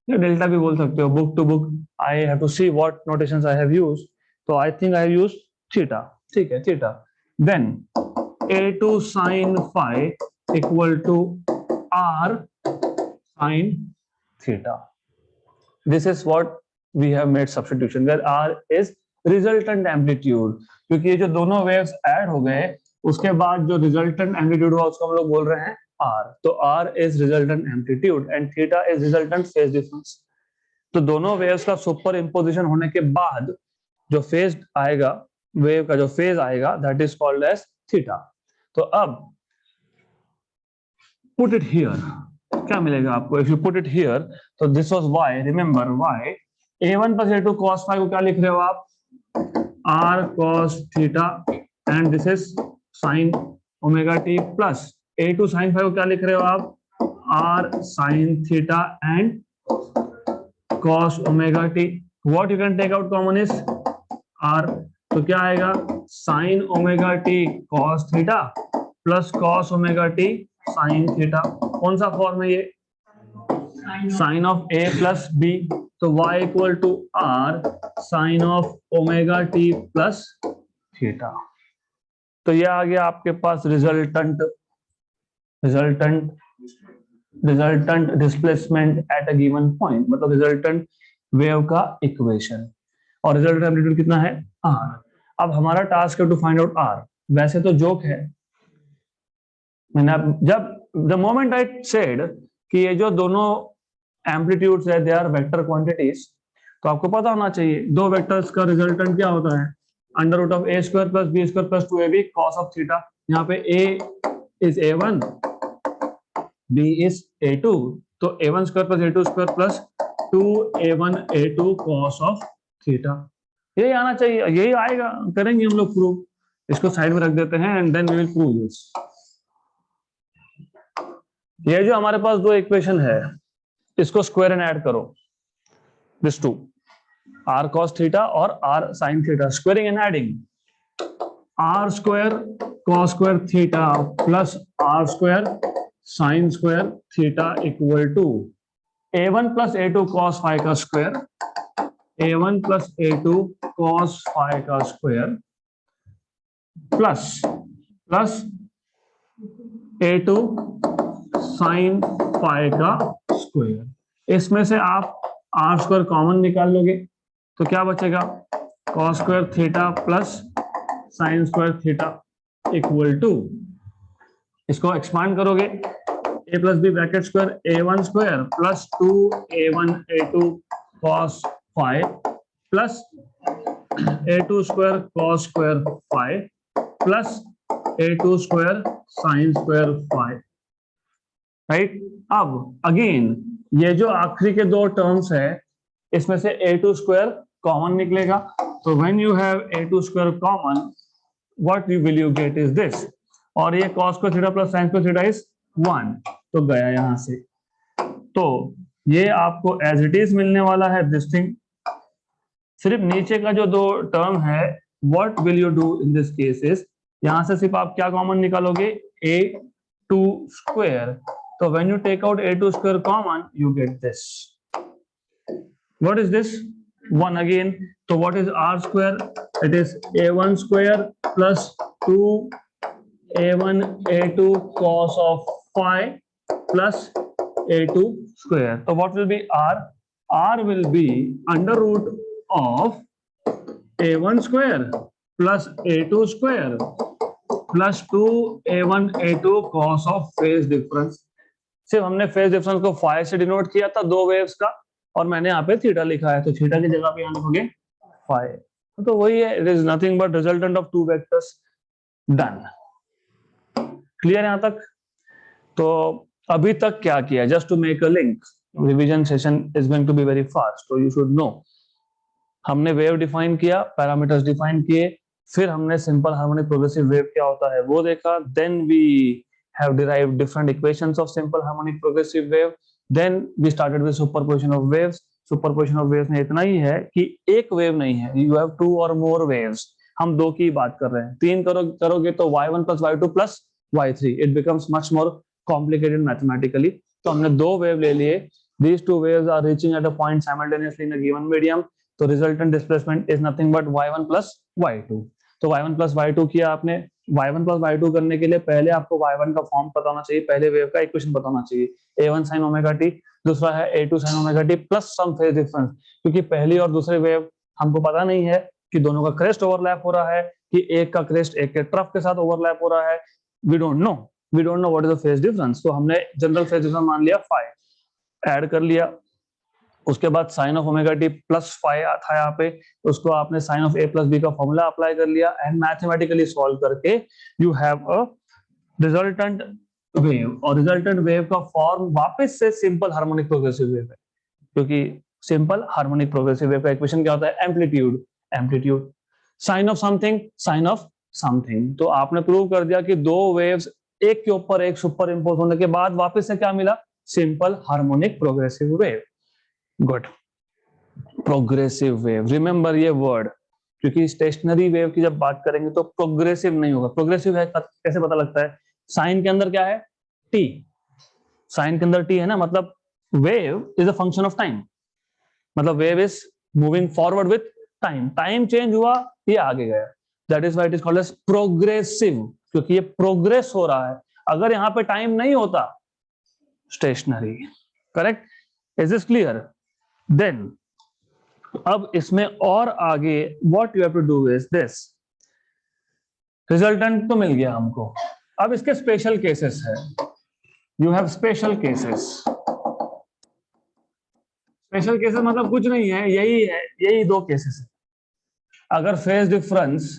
Speaker 1: या डेल्टा भी बोल सकते हो, book to book I have to see what notations I have used, तो I think I have used theta, ठीक है theta. Then a2 sin phi equal to r sin theta. This is what we have made substitution, where r is resultant amplitude, क्योंकि ये जो दोनों waves add हो गए उसके बाद जो resultant amplitude हुआ उसको हम लोग बोल रहे हैं r। तो r is resultant amplitude and theta is resultant phase difference। तो दोनों waves का सुपर इम्पोजिशन होने के बाद जो फेज आएगा, वेव का जो फेज आएगा, that is called as theta. तो अब पुट इट हियर, क्या मिलेगा आपको? If you put it here, तो this was y, remember y, a1 plus a2 cos phi को क्या लिख रहे हो आप? r cos theta, and this is sin omega t, plus a2 sin phi को क्या लिख रहे हो आप? r sin theta and cos omega t. What you can take out common is r, तो क्या आएगा? sin omega t cos theta plus cos omega t sin theta. कौन सा फॉर्म है ये? Sine of a plus b, तो y equal to r sine of omega t plus theta. तो ये आ गया आपके पास resultant displacement at a given point, मतलब रिजल्टेंट वेव का इक्वेशन। और रिजल्टेंट एम्पलीट्यूड कितना है? r। अब हमारा टास्क है टू फाइंड आउट r। वैसे तो जोक है, मैंने जब द मोमेंट आई सेड कि ये जो दोनों एम्पलीट्यूड्स है दे आर वेक्टर क्वांटिटीज, तो आपको पता होना चाहिए दो वेक्टर्स का रिजल्टेंट क्या होता है? Under root of a square plus b square plus 2ab cos of theta. यहाँ पे a is a1, b is a2, तो a1 square plus a2 square plus 2a1 a2 cos of theta. यही आना चाहिए, यही आएगा, करेंगे हम लोग प्रूव। इसको साइड में रख देते हैं and then we will prove this. ये जो हमारे पास दो इक्वेशन है, इसको स्क्वायर एंड ऐड करो, this two, r cos theta और r sin theta, squaring and adding, r square cos square theta plus r square sin square theta equal to a1 plus a2 cos phi का square, a1 plus a2 cos phi का square plus a2 sin phi का square. इसमें से आप r square common निकाल लोगे तो क्या बचेगा? cos square theta plus sin square theta equal to, इसको एक्सपांड करोगे, a plus b bracket square a1 square plus 2a1 a2 cos phi plus a2 square cos square phi plus a2 square sin square phi, right. अब again ये जो आखिरी के दो terms है, इसमें से a2 स्क्वायर कॉमन निकलेगा, तो when you have a2 square common, what you will you get is this, और ये cos square theta plus sin square theta is 1, तो गया यहां से। तो ये आपको एज इट इज मिलने वाला है दिस थिंग। सिर्फ नीचे का जो दो टर्म है, what will you do in this case is, यहां से सिर्फ आप क्या कॉमन निकालोगे? a2 square, so when you take out a2 square common, you get this. What is this? 1 again. So what is r square? It is a1 square plus 2a1 a2 cos of phi plus a2 square. So what will be r? R will be under root of a1 square plus a2 square plus 2a1 a2 cos of phase difference. सिर्फ हमने phase difference को phi से denote किया था दो waves का, और मैंने यहाँ पे थीटा लिखा है, तो थीटा की जगह पे यहाँ लिखोगे फाई, तो वही है, it is nothing but resultant of two vectors. Done, clear यहाँ तक? तो अभी तक क्या किया? Just to make a link, revision session is going to be very fast, तो यू शुड नो। हमने वेव डिफाइन किया, पैरामीटर्स डिफाइन किए, फिर हमने सिंपल हार्मोनिक प्रोग्रेसिव वेव क्या होता है वो देखा, then we have derived different equations of simple harmonic progressive wave, then we started with superposition of waves. Superposition of waves में इतना ही है कि एक वेव नहीं है, you have two or more waves, हम दो की बात कर रहे हैं, तीन करोगे तो y1 plus y2 plus y3, it becomes much more complicated mathematically। तो हमने दो वेव ले लिए, these two waves are reaching at a point simultaneously in a given medium, तो resultant displacement is nothing but y1 plus y2। तो y1 plus y2 किया आपने, y1 plus y2 करने के लिए पहले आपको y1 का फॉर्म पता होना चाहिए, पहले वेव का इक्वेशन पता होना चाहिए, a1 sin ओमेगा t, दूसरा है a2 sin omega t plus some phase difference, क्योंकि पहली और दूसरे वेव हमको पता नहीं है कि दोनों का क्रेस्ट ओवरलैप हो रहा है, कि एक का क्रेस्ट एक के ट्रफ के साथ ओवरलैप हो रहा है, we don't know what is the phase difference. तो हमने जनरल फेज डिफरेंस मान लिया फाई, ऐड कर लिया, उसके बाद sine of omega t plus five था यहाँ पे, उसको आपने sine of a plus b का फॉर्मूला अप्लाई कर लिया एंड मैथमेटिकली सॉल्व करके you have a resultant wave, और रिजल्टेंट वेव का फॉर्म वापस से सिंपल हार्मोनिक प्रोग्रेसिव वेव है, क्योंकि सिंपल हार्मोनिक प्रोग्रेसिव वेव का इक्वेशन क्या होता है, amplitude, amplitude sine of something, sine of something. तो आपने प्रूव कर दिया कि दो वेव्स एक के ऊपर एक सुपर इंपोज होने के बाद वापस से क्या मिला, simple harmonic progressive wave. Good, progressive wave, remember ये वर्ड, क्योंकि स्टेशनरी वेव की जब बात करेंगे तो प्रोग्रेसिव नहीं होगा। प्रोग्रेसिव है कैसे पता लगता है, साइन के अंदर क्या है, टी, साइन के अंदर टी है ना, मतलब wave is a function of time, मतलब wave is moving forward with time, time change हुआ ये आगे गया, that is why it is called as progressive, क्योंकि ये प्रोग्रेस हो रहा है। अगर यहाँ पे टाइम नहीं होता, stationary. Correct, is this clear? Then अब इसमें और आगे what you have to do is this, resultant तो मिल गया हमको, अब इसके स्पेशल केसेस है, you have special cases. Special cases मतलब कुछ नहीं है, यही है, यही दो केसेस है। अगर फेज डिफरेंस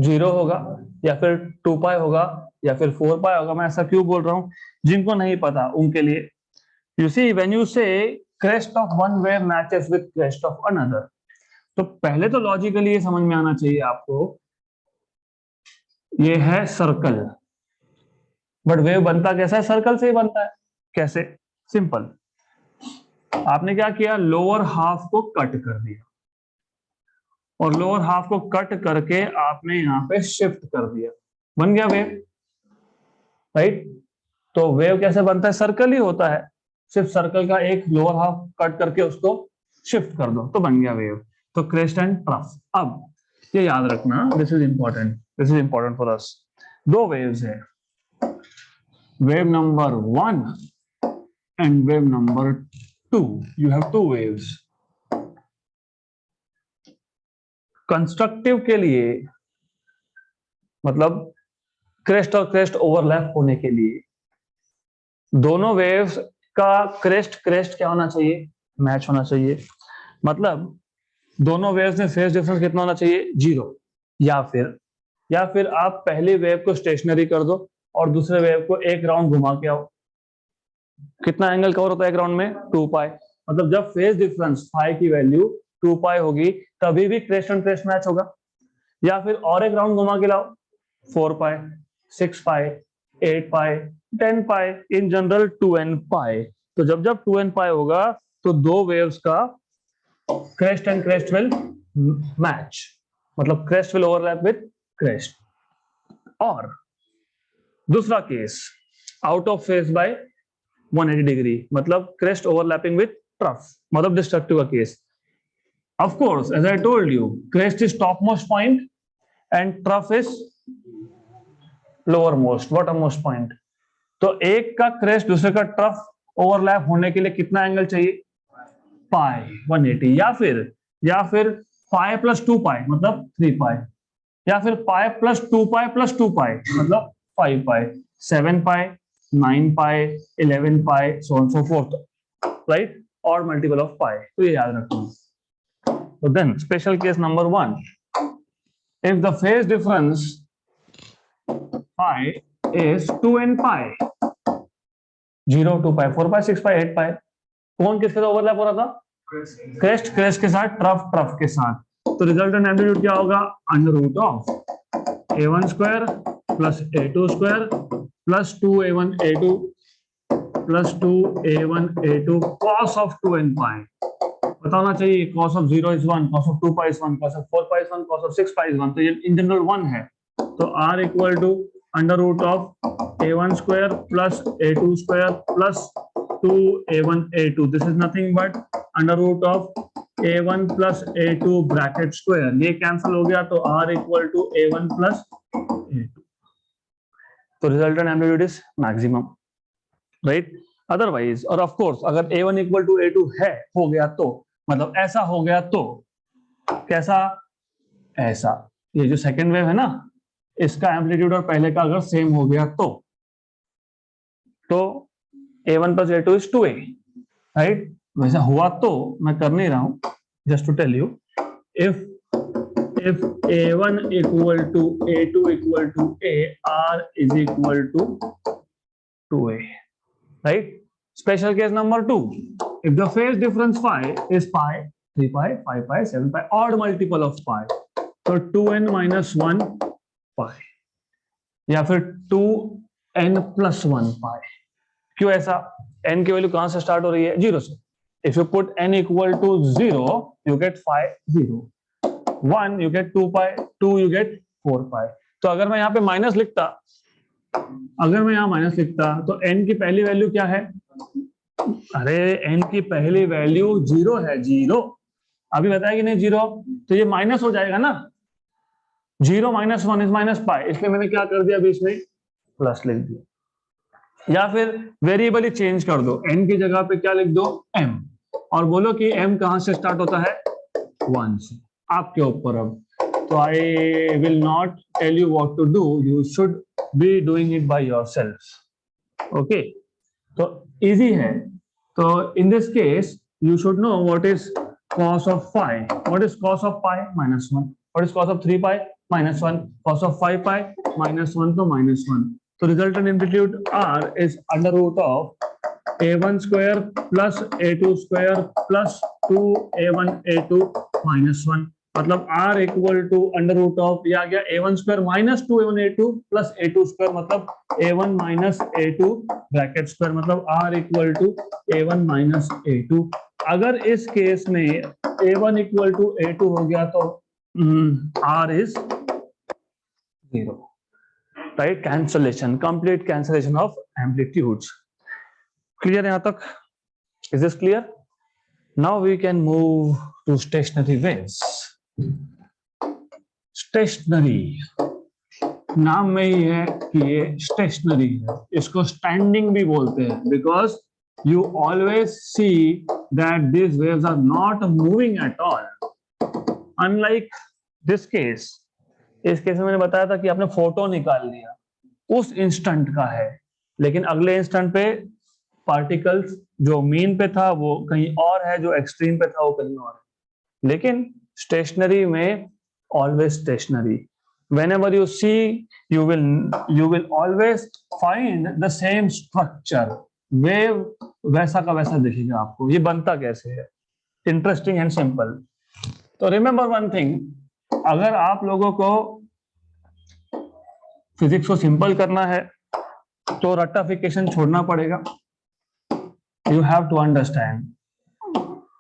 Speaker 1: 0 होगा या फिर 2 पाई होगा या फिर 4 पाई होगा, मैं ऐसा क्यों बोल रहा हूं, जिनको नहीं पता उनके लिए, यू सी व्हेन यू से crest of one wave matches with crest of another, तो पहले तो लॉजिकली ये समझ में आना चाहिए आपको, ये है सर्कल, बट वेव बनता कैसा है, सर्कल से ही बनता है। कैसे? सिंपल, आपने क्या किया, लोअर हाफ को कट कर दिया, और लोअर हाफ को कट करके आपने यहां पे शिफ्ट कर दिया, बन गया वेव, राइट? तो वेव कैसे बनता है, सर्कल ही होता है, सिर्फ सर्कल का एक लोअर हाफ कट करके उसको शिफ्ट कर दो तो बन गया वेव। तो क्रेस्ट एंड ट्रफ। अब ये याद रखना, this is important, this is important for us. दो वेव्स है, wave number 1 and wave number 2, you have two waves. Constructive के लिए, मतलब क्रेस्ट और क्रेस्ट ओवरलैप होने के लिए, दोनों वेव्स का क्रेस्ट क्रेस्ट क्या होना चाहिए, मैच होना चाहिए, मतलब दोनों वेव्स में फेज डिफरेंस कितना होना चाहिए, 0, या फिर आप पहली वेव को स्टेशनरी कर दो और दूसरे वेव को एक राउंड घुमा के आओ। कितना एंगल कवर होता है एक राउंड में, 2 पाई, मतलब जब फेज डिफरेंस फाई की वैल्यू 2 पाई होगी तभी भी क्रेस्ट एंड क्रेस्ट मैच होगा। या फिर और एक राउंड घुमा के लाओ, 4 पाई, 6 पाई, 8 पाई, 10 पाई, इन जनरल 2n पाई। तो जब जब 2n पाई होगा तो दो वेव्स का crest and crest will match, मतलब crest will overlap with crest. और दूसरा case, out of phase by 180 degree, मतलब क्रेस्ट ओवरलैपिंग विद ट्रफ, मतलब डिस्ट्रक्टिव का case. Of course as I told you, crest is top most point and trough is lower most, bottom most point. तो एक का crest दूसरे का trough overlap होने के लिए कितना एंगल चाहिए, पाई 180, या फिर पाई प्लस 2 पाई मतलब 3 पाई, या फिर पाई प्लस 2 पाई प्लस 2 पाई मतलब 5 पाई, 7 पाई, 9 पाई, 11 पाई, so on so forth, right? और मल्टीपल ऑफ पाई, तो ये याद रखना। So then special case number 1, if the phase difference pi is 2n pi, 0, 2 pi, 4 pi, 6 pi, 8 pi, कौन किसके साथ ओवरलैप हो रहा था, क्रेस्ट क्रेस्ट के साथ, ट्रफ ट्रफ के साथ। तो रिजल्टेंट एम्पलीट्यूड क्या होगा, under root of a1 square plus a2 square plus 2a1 a2 plus 2a1 a2 cos of 2n pi। बताना चाहिए cos of 0 is 1, cos of 2 pi is 1, cos of 4 pi is 1, cos of 6 pi is 1, तो ये in general 1 है। तो r equal to under root of a1 square plus a2 square plus 2a1 a2, this is nothing but under root of a1 plus a2 bracket square, ये cancel हो गया तो r equal to a1 plus a2। तो resultant amplitude is maximum, right? Otherwise, और of course अगर a1 equal to a2 है, हो गया तो, मतलब ऐसा हो गया तो, कैसा, ऐसा, ये जो सेकेंड वेव है ना, इसका एम्पलीट्यूड और पहले का अगर सेम हो गया तो a1 plus a2 is 2a, right? वैसा हुआ तो मैं कर नहीं रहा हूं, just to tell you, if a1 equal to a2 equal to a, r is equal to 2a, right? Special case number 2, if the phase difference phi is pi, 3 pi, 5 pi, 7 pi, odd multiple of pi, so 2n minus 1 pi या फिर 2n plus 1 pi. क्यों ऐसा? n की value कहां से start हो रही है? 0 से. If you put n equal to 0, you get phi 0. 1 you get 2 pi, 2 you get 4 pi. तो अगर मैं यहाँ पे माइनस लिखता, तो n की पहली वैल्यू क्या है? अरे n की पहली वैल्यू 0 है, 0. अभी बताया कि नहीं 0, तो ये माइनस हो जाएगा ना. 0 minus 1 is minus pi, इसलिए मैंने क्या कर दिया बीच में? प्लस लिख दिया. या फिर वेरिएबल ही चेंज कर दो, n की जगह पे क्या लिख दो? m, और बोलो कि m कहां से स्टार्ट होता है? 1 से. आपके ऊपर अब. तो I will not tell you what to do, you should be doing it by yourself. Okay, तो इजी है. तो in this case you should know what is cos of phi. What is cos of pi? Minus 1. What is cos of 3 pi? Minus 1. Cos of 5 pi? Minus 1 to minus 1. So resultant amplitude R is under root of a1 square plus a2 square plus 2a1 a2 minus 1. मतलब R equal to under root of, ये आ गया a1 square minus 2a1 a2 plus a2 square, मतलब a1 minus a2 bracket square, मतलब R equal to a1 minus a2. अगर इस case में a1 equal to a2 हो गया तो R is 0. Right? Cancellation, complete cancellation of amplitudes. Clear यहाँ तक? Is this clear? Now we can move to stationary waves. Stationary, नाम में ही है कि ये stationary है. इसको standing भी बोलते हैं, because you always see that these waves are not moving at all. Unlike this case, इस केस में मैंने बताया था कि आपने फोटो निकाल लिया, उस इंस्टेंट का है, लेकिन अगले इंस्टेंट पे पार्टिकल्स जो मीन पे था वो कहीं और है, जो एक्सट्रीम पे था वो कहीं और है. लेकिन स्टेशनरी में always stationary. whenever you see, you will always find the same structure. Wave वैसा का वैसा दिखेगा आपको. ये बनता कैसे है? Interesting and simple. तो रिमेंबर वन थिंग, अगर आप लोगों को फिजिक्स को सिंपल करना है तो रट्टाफिकेशन छोड़ना पड़ेगा. You have to understand.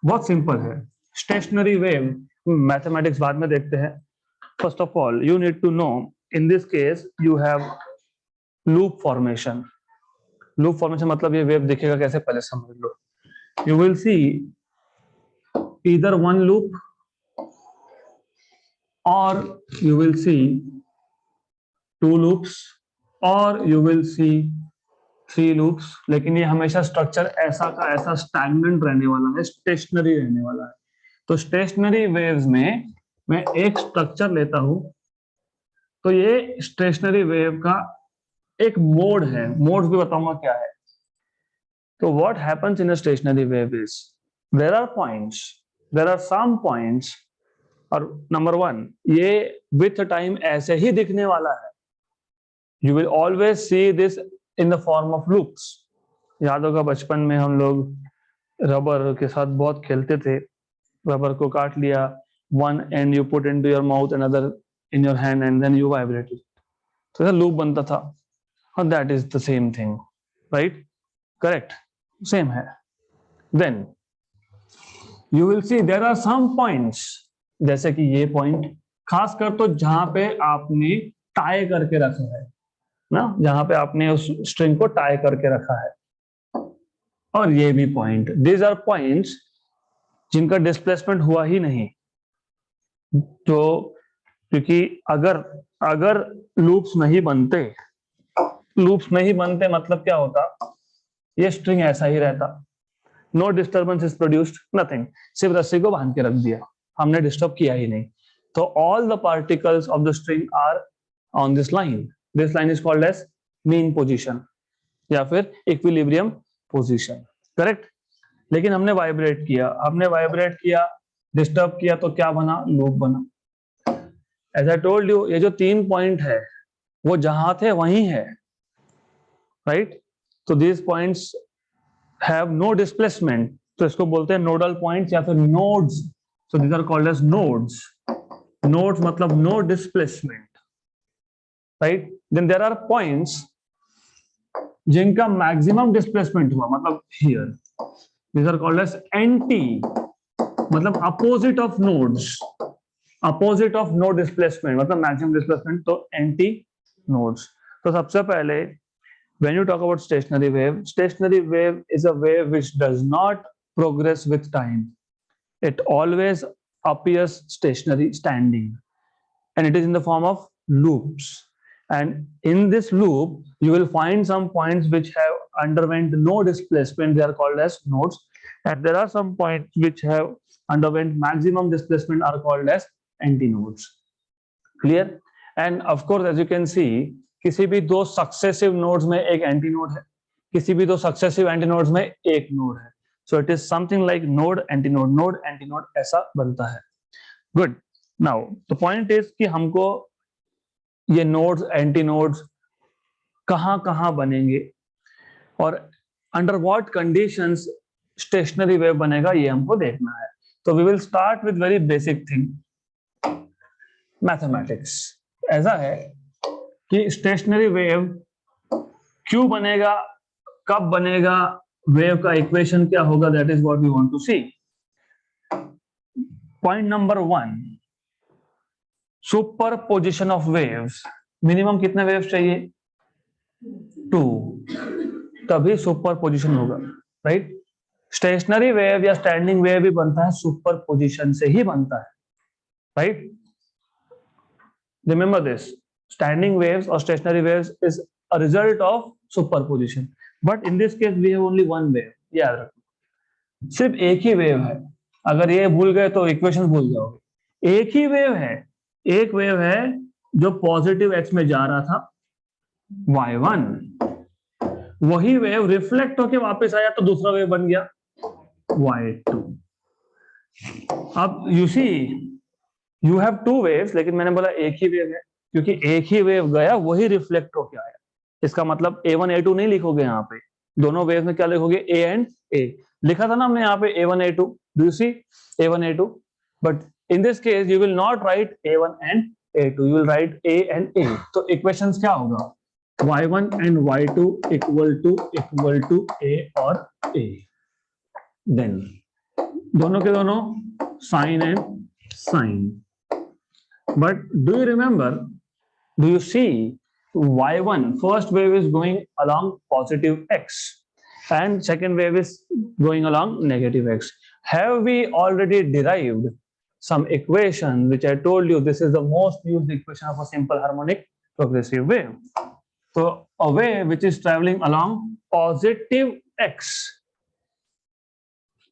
Speaker 1: बहुत सिंपल है. स्टेशनरी वेव, मैथमेटिक्स बाद में देखते हैं. First of all you need to know, in this case you have loop formation. Loop formation मतलब ये वेव दिखेगा कैसे, पहले समझ लो. You will see either one loop or you will see two loops or you will see three loops. लेकिन ये हमेशा स्ट्रक्चर ऐसा का ऐसा स्टैग्नेंट रहने वाला है, स्टेशनरी रहने वाला है. तो स्टेशनरी वेव्स में मैं एक स्ट्रक्चर लेता हूं, तो ये स्टेशनरी वेव का एक मोड है. मोड भी बताऊंगा क्या है. तो what happens in a stationary wave is there are some points, और नंबर वन, ये विथ टाइम ऐसे ही दिखने वाला है. You will always see this in the form of loops. याद होगा बचपन में हम लोग रबर के साथ बहुत खेलते थे. रबर को काट लिया, one end you put into your mouth, another in your hand, and then you vibrate it. तो ऐसा लूप बनता था. और that is the same thing, right? Correct, same है. Then you will see there are some points, जैसे कि ये point, खासकर तो जहां पे आपने टाई करके रखा है ना, जहां पे आपने उस स्ट्रिंग को टाई करके रखा है. और ये भी पॉइंट, these are points जिनका डिस्प्लेसमेंट हुआ ही नहीं. तो क्योंकि अगर लूप्स नहीं बनते मतलब क्या होता, ये स्ट्रिंग ऐसा ही रहता. No disturbance is produced, nothing. सिर्फ रस्सी को बांध के रख दिया, हमने डिस्टर्ब किया ही नहीं. तो all the particles of the string are on this line. This line is called as mean position या फिर इक्विलिब्रियम पोजीशन. करेक्ट? लेकिन हमने वाइब्रेट किया, डिस्टर्ब किया तो क्या बना, लूप बना। एज आई टोल्ड यू, ये जो 3 पॉइंट है वो जहां थे वहीं है, राइट। तो these points have no displacement, तो इसको बोलते हैं नोडल पॉइंट्स या फिर nodes. So these are called as nodes. Nodes मतलब no displacement, right. Then there are points जिनका मैक्सिमम डिस्प्लेसमेंट हुआ, मतलब here, these are called as anti, मतलब opposite of nodes, opposite of no displacement मतलब maximum displacement, तो anti nodes. तो सबसे पहले when you talk about stationary wave is a wave which does not progress with time. It always appears stationary, standing, and it is in the form of loops. And in this loop you will find some points which have underwent no displacement, they are called as nodes, and there are some points which have underwent maximum displacement, are called as antinodes. Clear? And of course as you can see, किसी भी दो successive nodes में एक anti node है, किसी भी दो successive anti nodes में एक नोड है। So it is something like node anti node, ऐसा बनता है। Good. Now the point is कि हमको ये नोड्स एंटी नोड्स कहां कहां बनेंगे और under what conditions stationary wave बनेगा, ये हमको देखना है। तो we will start with very basic thing, mathematics. ऐसा है कि स्टेशनरी वेव क्यों बनेगा, कब बनेगा, वेव का इक्वेशन क्या होगा, that is what we want to see. Point number 1, superposition of waves. Minimum कितने वेव्स चाहिए, 2, तभी सुपरपोजिशन होगा, राइट। स्टेशनरी वेव या स्टैंडिंग वेव भी बनता है सुपरपोजिशन से ही बनता है, right. Remember this, standing waves or stationary waves is a result of superposition, but in this case we have only one wave, याद रखो सिर्फ एक ही वेव है। अगर ये भूल गए तो इक्वेशन भूल जाओगे। एक ही वेव है, एक वेव है जो पॉजिटिव एक्स में जा रहा था, y1, वही वेव रिफ्लेक्ट होके वापस आया तो दूसरा वेव बन गया y2। अब you see you have 2 waves, लेकिन मैंने बोला एक ही वेव है क्योंकि एक ही वेव गया वही रिफ्लेक्ट होके आया। इसका मतलब A1 A2 नहीं लिखोगे यहाँ पे, दोनों वेव में क्या लिखोगे, A एंड A। लिखा था ना हमने यहाँ पे A1 A2, do you see A1 A2, but in this case you will not write A1 and A2, you will write A and A। तो इक्वेशंस क्या होगा, y1 and y2 equal to A और A। Then दोनों के दोनों sine and sine. But do you remember, do you see y1, first wave is going along positive x and second wave is going along negative x. Have we already derived some equation which I told you this is the most used equation of a simple harmonic progressive wave. So a wave which is traveling along positive x,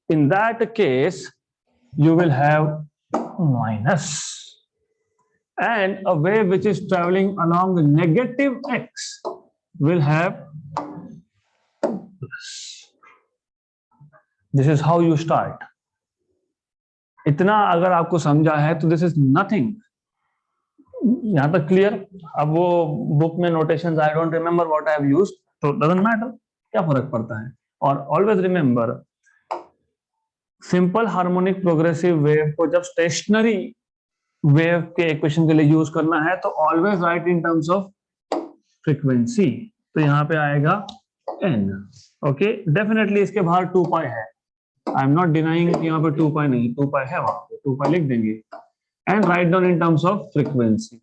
Speaker 1: in that case you will have minus, and a wave which is traveling along the negative x will have plus. This is how you start. इतना अगर आपको समझा है तो this is nothing, यहां तक clear. अब वो बुक में notations I don't remember what I have used, तो डजंट मैटर, क्या फर्क पड़ता है। और always remember, simple harmonic progressive wave को जब स्टेशनरी वेव के इक्वेशन के लिए यूज करना है तो always right in terms of frequency. तो यहाँ पे आएगा n, ओके। डेफिनेटली इसके बाहर 2 पाई है, आई एम नॉट डिनाइंग कि यहाँ पे 2 पाई नहीं, 2 पाई है, वहां पे 2 पाई लिख देंगे and write down in terms of frequency.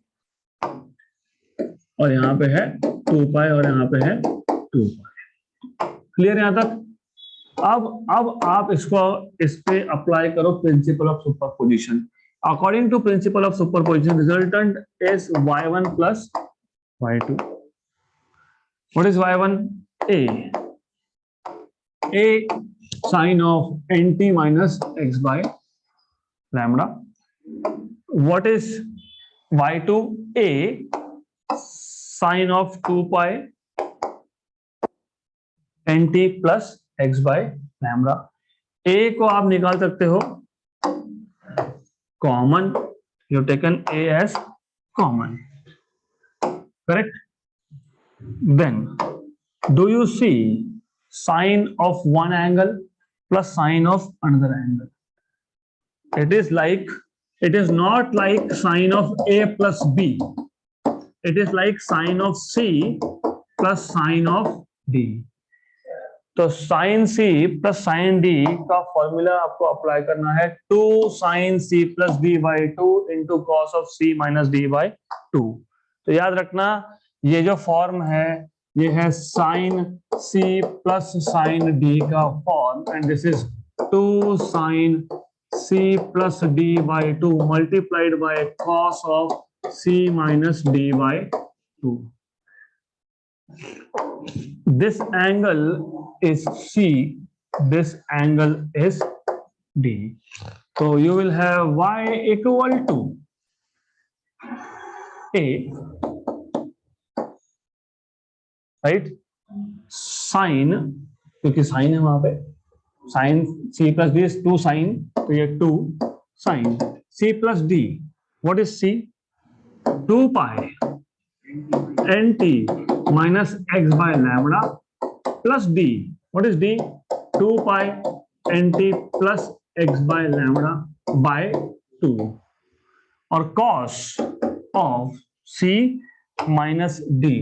Speaker 1: और यहाँ पे है 2 पाई और यहाँ पे है 2 पाई। क्लियर यहाँ तक। अब आप इसको इस पे अप्लाई करो principle of superposition. According to principle of superposition, resultant is y1 plus y2. What is y1? A sine of nt minus x by lambda. What is y2? A sine of 2 pi nt plus x by lambda. A को आप निकाल सकते हो common, you taken a as common, correct. Then do you see sine of one angle plus sine of another angle? It is like, it is not like sine of A plus B. It is like sine of C plus sine of D. तो sine C plus sine D का formula आपको apply करना है 2 sine C plus D by 2 into cos of C minus D by 2। तो याद रखना ये जो फॉर्म है ये है sine C plus sine D का form, and this is 2 sine C plus D by 2 multiplied by cos of C minus D by 2. This angle is C, this angle is D. So you will have y equal to A, right? Sin, क्योंकि sine है वहां पे, sine C plus D 2 sine, तो ये 2 sine C plus D, what is C? 2 pi N T minus X by lambda plus D, what is D? 2 pi N T plus X by lambda by 2, और cos of C minus D,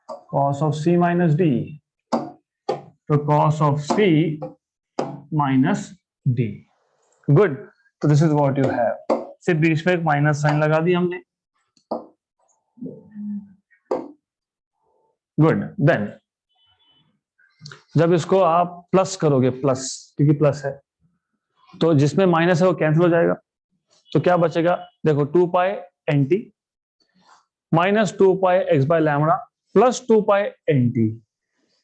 Speaker 1: cos of C minus D, तो cos of C minus D. Good, तो this is what you have. सिर्फ बीच में एक minus sign लगा दिया हमने। Good, then जब इसको आप प्लस करोगे, प्लस क्योंकि प्लस है तो जिसमें माइनस है वो कैंसिल हो जाएगा, तो क्या बचेगा? देखो 2 pi N T minus 2 pi x by lambda plus 2 pi N T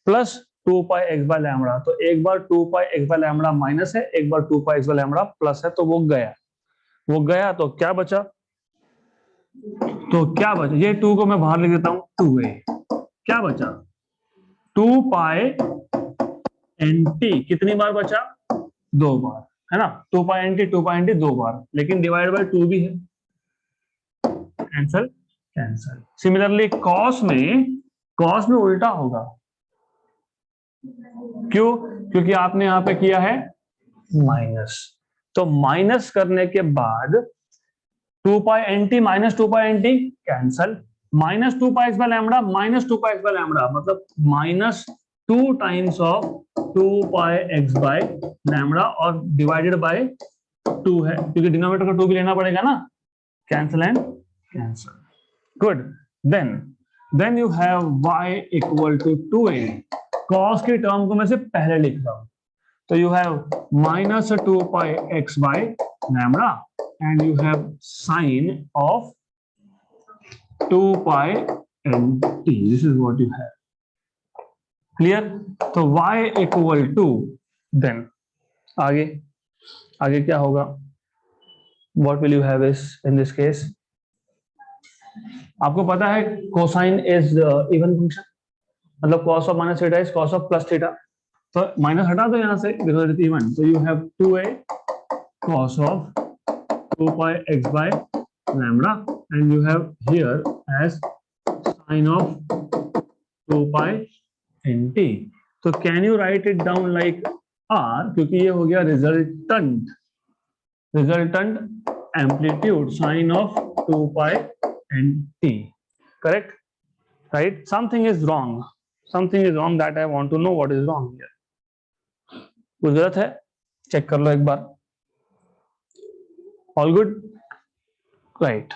Speaker 1: plus 2 pi x by lambda. तो एक बार 2 pi x by lambda minus है, एक बार 2 pi x by lambda plus है, तो वो गया तो क्या बचा? ये 2 को मैं बाहर लिख देता हूं 2a, क्या बचा? 2 पाई एन टी कितनी बार बचा? 2 बार, है ना? 2 पाई एन टी 2 बार, लेकिन डिवाइड बाय 2 भी है, कैंसल कैंसल। सिमिलरली कॉस में उल्टा होगा, क्यों? क्योंकि आपने यहां पे किया है माइनस, तो माइनस करने के बाद 2 pi N T minus 2 pi N t cancel, minus 2 pi x by lambda minus 2 pi x by lambda, मतलब minus 2 times of 2 pi x by lambda, और डिवाइडेड बाय 2 है क्योंकि डिनोमिनेटर को 2 भी लेना पड़ेगा ना, cancel and cancel. Good, then you have y equal to 2a। Cos की टर्म को मैं से पहले लिख रहा हूं, तो you have minus 2 pi x by lambda and you have sine of 2 pi N t, this is what you have. Clear? तो y इक्वल टू, देन आगे क्या होगा? What will you have in this case? आपको पता है cosine is even function, मतलब cos of minus theta is cos of plus theta, तो minus हटा दो यहां से बिकॉज इट इवन, तो you have 2a cos of 2 pi x by lambda and you have here as sin of 2 pi nt। तो can you write it down like r, क्योंकि ये हो गया resultant amplitude sin of 2 pi nt, correct? Right? Something is wrong that I want to know what is wrong here. कुछ गलत है? Check कर लो एक बार। All good? Right.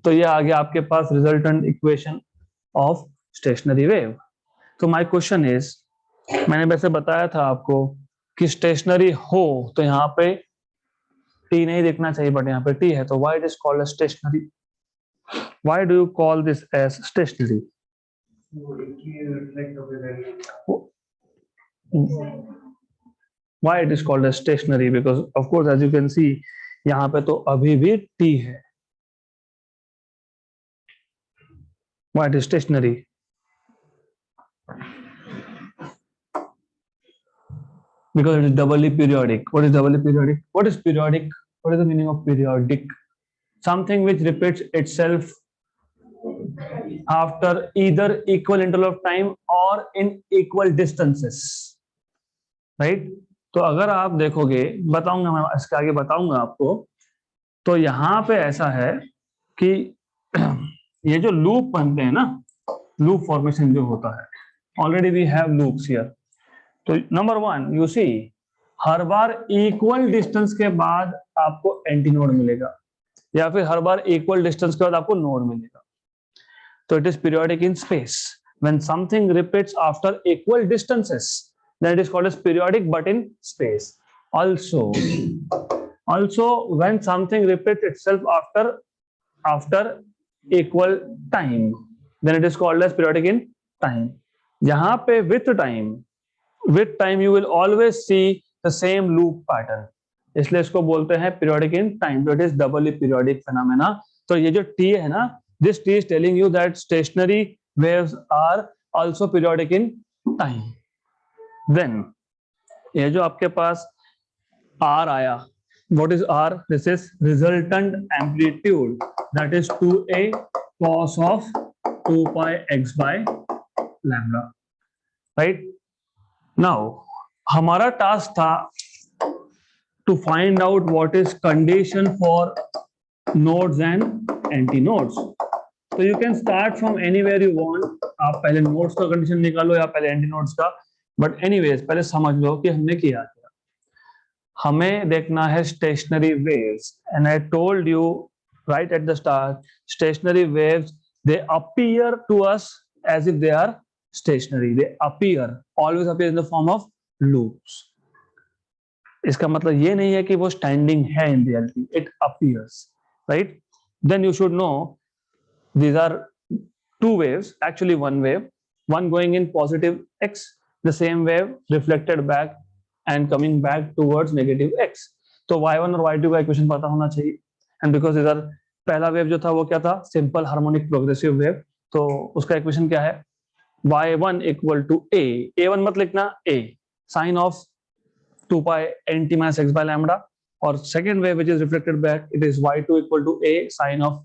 Speaker 1: तो ये आ गया आपके पास resultant equation of stationary wave. तो माय क्वेश्चन इज, मैंने वैसे बताया था आपको कि स्टेशनरी हो तो यहाँ पे टी नहीं दिखना चाहिए, बट यहाँ पे टी है, तो why it is called stationary? Why do you call this as stationary? Why it is called as stationary? Because of course, as you can see, यहाँ पे तो अभी भी T है. Why it is stationary? because it is doubly periodic. What is doubly periodic? What is periodic? What is the meaning of periodic? Something which repeats itself after either equal interval of time or in equal distances, right? तो अगर आप देखोगे, बताऊंगा मैं इसके आगे बताऊंगा आपको, तो यहाँ पे ऐसा है कि ये जो लूप बनते हैं ना, लूप फॉर्मेशन जो होता है, already we have loops here. तो नंबर वन, यू सी, हर बार इक्वल डिस्टेंस के बाद आपको एंटी नोड मिलेगा, या फिर हर बार इक्वल डिस्टेंस के बाद आपको नोड मिलेगा। तो it is periodic in space. When something repeats after equal distances, then it is called as periodic, but in space. Also when something repeats itself after equal time, then it is called as periodic in time. जहां पे with time you will always see the same loop pattern, इसलिए इसको बोलते हैं periodic in time. So it is doubly periodic phenomena. तो ये जो T है ना, this T is telling you that stationary waves are also periodic in time. Then ये जो आपके पास R आया, what is R? This is resultant amplitude, that is 2a cos of 2 pi x by lambda, right? Now हमारा task था to find out what is condition for nodes and antinodes. So you can start from anywhere you want. आप पहले nodes का condition निकालो या पहले antinodes का, but anyways पहले समझ लो कि हमने किया क्या। हमें देखना है stationary waves, and I told you right at the start, stationary waves they appear to us as if they are stationary, they appear, always appear in the form of loops. इसका मतलब ये नहीं है कि वो स्टैंडिंग है in reality, it appears, right? Then you should know these are two waves, actually one wave, one going in positive x, the same wave reflected back and coming back towards negative x. तो y1 और y2 का equation पता होना चाहिए, and because इधर पहला wave जो था वो क्या था, सिंपल हार्मोनिक प्रोग्रेसिव वेव, तो उसका इक्वेशन क्या है, y1 इक्वल टू a1 मत लिखना, a sine of 2 pi nt minus x by lambda, और second wave which is reflected back, it is y2 equal to a sine of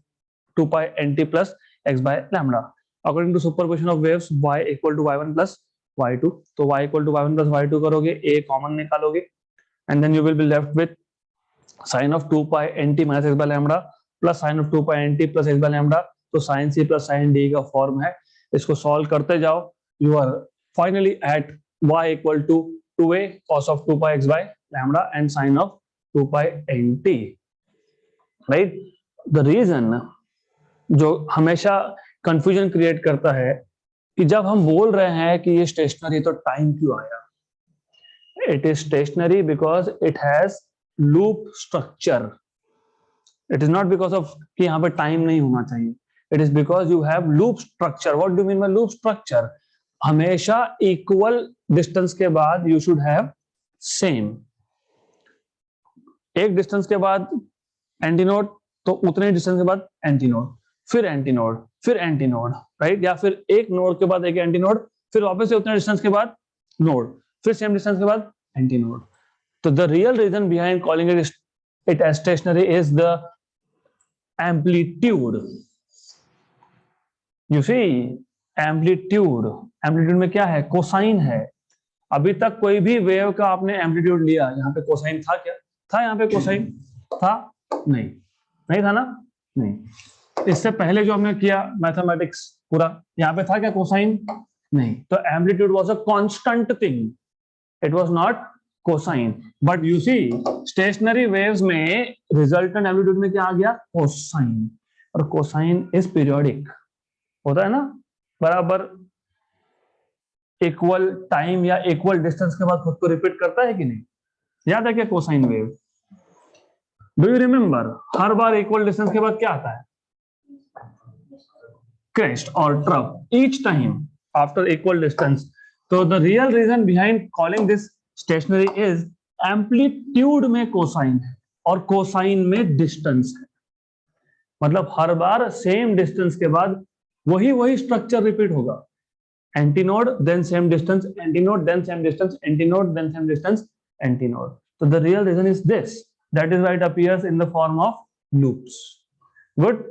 Speaker 1: 2 pi nt plus x by lambda. According to superposition of waves, y equal to y1 plus y2. तो y equal to y1 plus y2 करोगे, a common निकालोगे, and then you will be left with sin of 2 pi nt minus x by lambda plus sin of 2 pi nt plus x by lambda. तो sin c plus sin d का form है, इसको solve करते जाओ, you are finally at y equal to 2a cos of 2 pi x by lambda and sin of 2 pi nt, right? The reason जो हमेशा confusion create करता है कि जब हम बोल रहे हैं कि ये स्टेशनरी, तो टाइम क्यों आया? It is stationary because it has loop structure. It is not because of कि यहाँ पे टाइम नहीं होना चाहिए, it is because you have loop structure. What do mean by loop structure? हमेशा इक्वल डिस्टेंस के बाद यू शुड हैव सेम, एक डिस्टेंस के बाद एंटीनोड, तो उतने डिस्टेंस के बाद एंटीनोड, फिर एंटीनोड, फिर एंटीनोड, राइट? या फिर एक नोड के बाद एक एंटीनोड, फिर वापस से उतने डिस्टेंस के बाद नोड, फिर सेम डिस्टेंस के बाद एंटीनोड. तो the real reason behind calling it as stationary is the amplitude. You see, amplitude में क्या है? कोसाइन है. अभी तक कोई भी वेव का आपने एम्पलीट्यूड लिया, यहाँ पे कोसाइन था क्या? था यहाँ पे कोसाइन? था? नहीं था ना? नहीं. इससे पहले जो हमने किया मैथमेटिक्स पूरा, यहाँ पे था क्या कोसाइन? नहीं. तो amplitude was a constant thing, it was not cosine. But you see, stationary waves में रिजल्टेंट एम्पलीट्यूड में क्या आ गया? कोसाइन. और कोसाइन इज पीरियोडिक, होता है ना, बराबर इक्वल टाइम या इक्वल डिस्टेंस के बाद खुद को रिपीट करता है कि नहीं? याद है क्या cosine wave? Do you remember? हर बार इक्वल डिस्टेंस के बाद क्या आता है? crest or trough each time after equal distance. So the real reason behind calling this stationary is amplitude में cosine है और cosine में distance है. मतलब हर बार same distance के बाद वही structure repeat होगा. Antinode then same distance, antinode then same distance, antinode then same distance, antinode. So the real reason is this. That is why it appears in the form of loops. Good.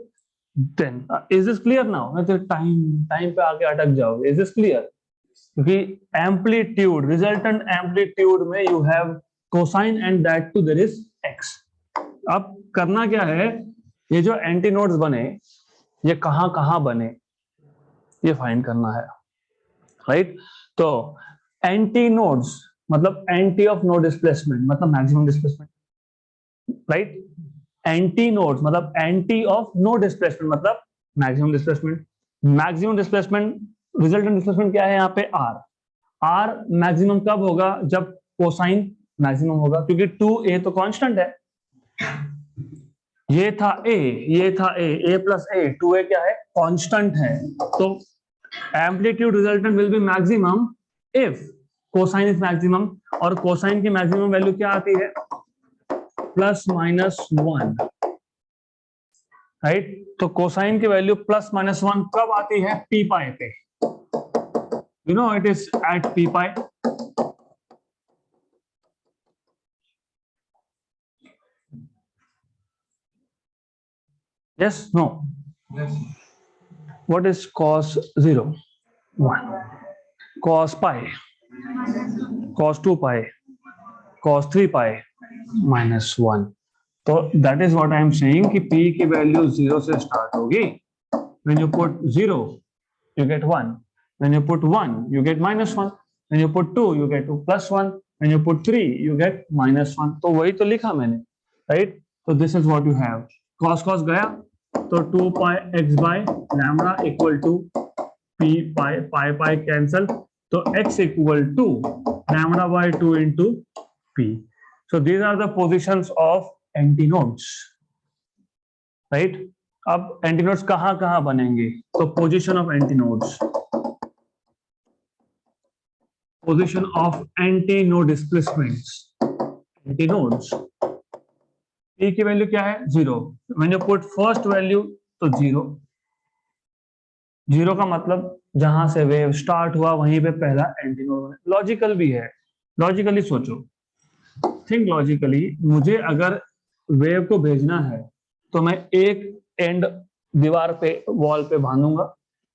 Speaker 1: Then is this clear now? नहीं तो time पे आके अटक जाओगे. Is this clear? क्योंकि amplitude, resultant amplitude में you have cosine and that too there is x. अब करना क्या है, ये जो एंटीनोड्स बने ये कहां कहां बने ये फाइंड करना है, राइट? तो एंटीनोड्स मतलब एंटी ऑफ नो डिस्प्लेसमेंट मतलब मैक्सिमम डिस्प्लेसमेंट, राइट? एंटीनोड्स मतलब एंटी ऑफ नो डिस्प्लेसमेंट मतलब maximum displacement. Maximum displacement, resultant displacement क्या है यहाँ पे? आर. आर मैक्सिमम कब होगा? जब कोसाइन मैक्सिमम होगा, क्योंकि 2a तो कांस्टेंट है. ये था a, ये था a प्लस a, 2a क्या है? कांस्टेंट है. तो amplitude resultant will be maximum if cosine is maximum. और कोसाइन की मैक्सिमम वैल्यू क्या आती है? Plus minus 1, right? तो कोसाइन की वैल्यू प्लस माइनस 1 कब आती है? पी पाई पे. You know it is at p pi. yes, no,
Speaker 2: Yes.
Speaker 1: what is cos 0? 1. Cos pi, cos 2 pi, cos 3 pi minus 1. तो that is what I am saying कि p की value 0 से start होगी. When you put 0, you get 1. When you put 1, you get minus 1. When you put 2, you get plus 1. When you put 3, you get minus 1. तो वही तो लिखा मैंने, right? तो this is what you have. Cos cos गया तो 2 pi x by lambda equal to p pi cancel. तो x equal to lambda by 2 into p. So these are the positions of antinodes, right? अब antinodes कहां कहां बनेंगे? तो position of antinodes, position of antinode displacements. Antinodes p की value क्या है? 0. When you put first value तो 0. 0 का मतलब जहां से वेव स्टार्ट हुआ वहीं पे पहला एंटीनोड बने. लॉजिकल भी है. लॉजिकली सोचो, थिंक लॉजिकली. मुझे अगर वेव को भेजना है तो मैं एक एंड दीवार पे, वॉल पे बांधूंगा,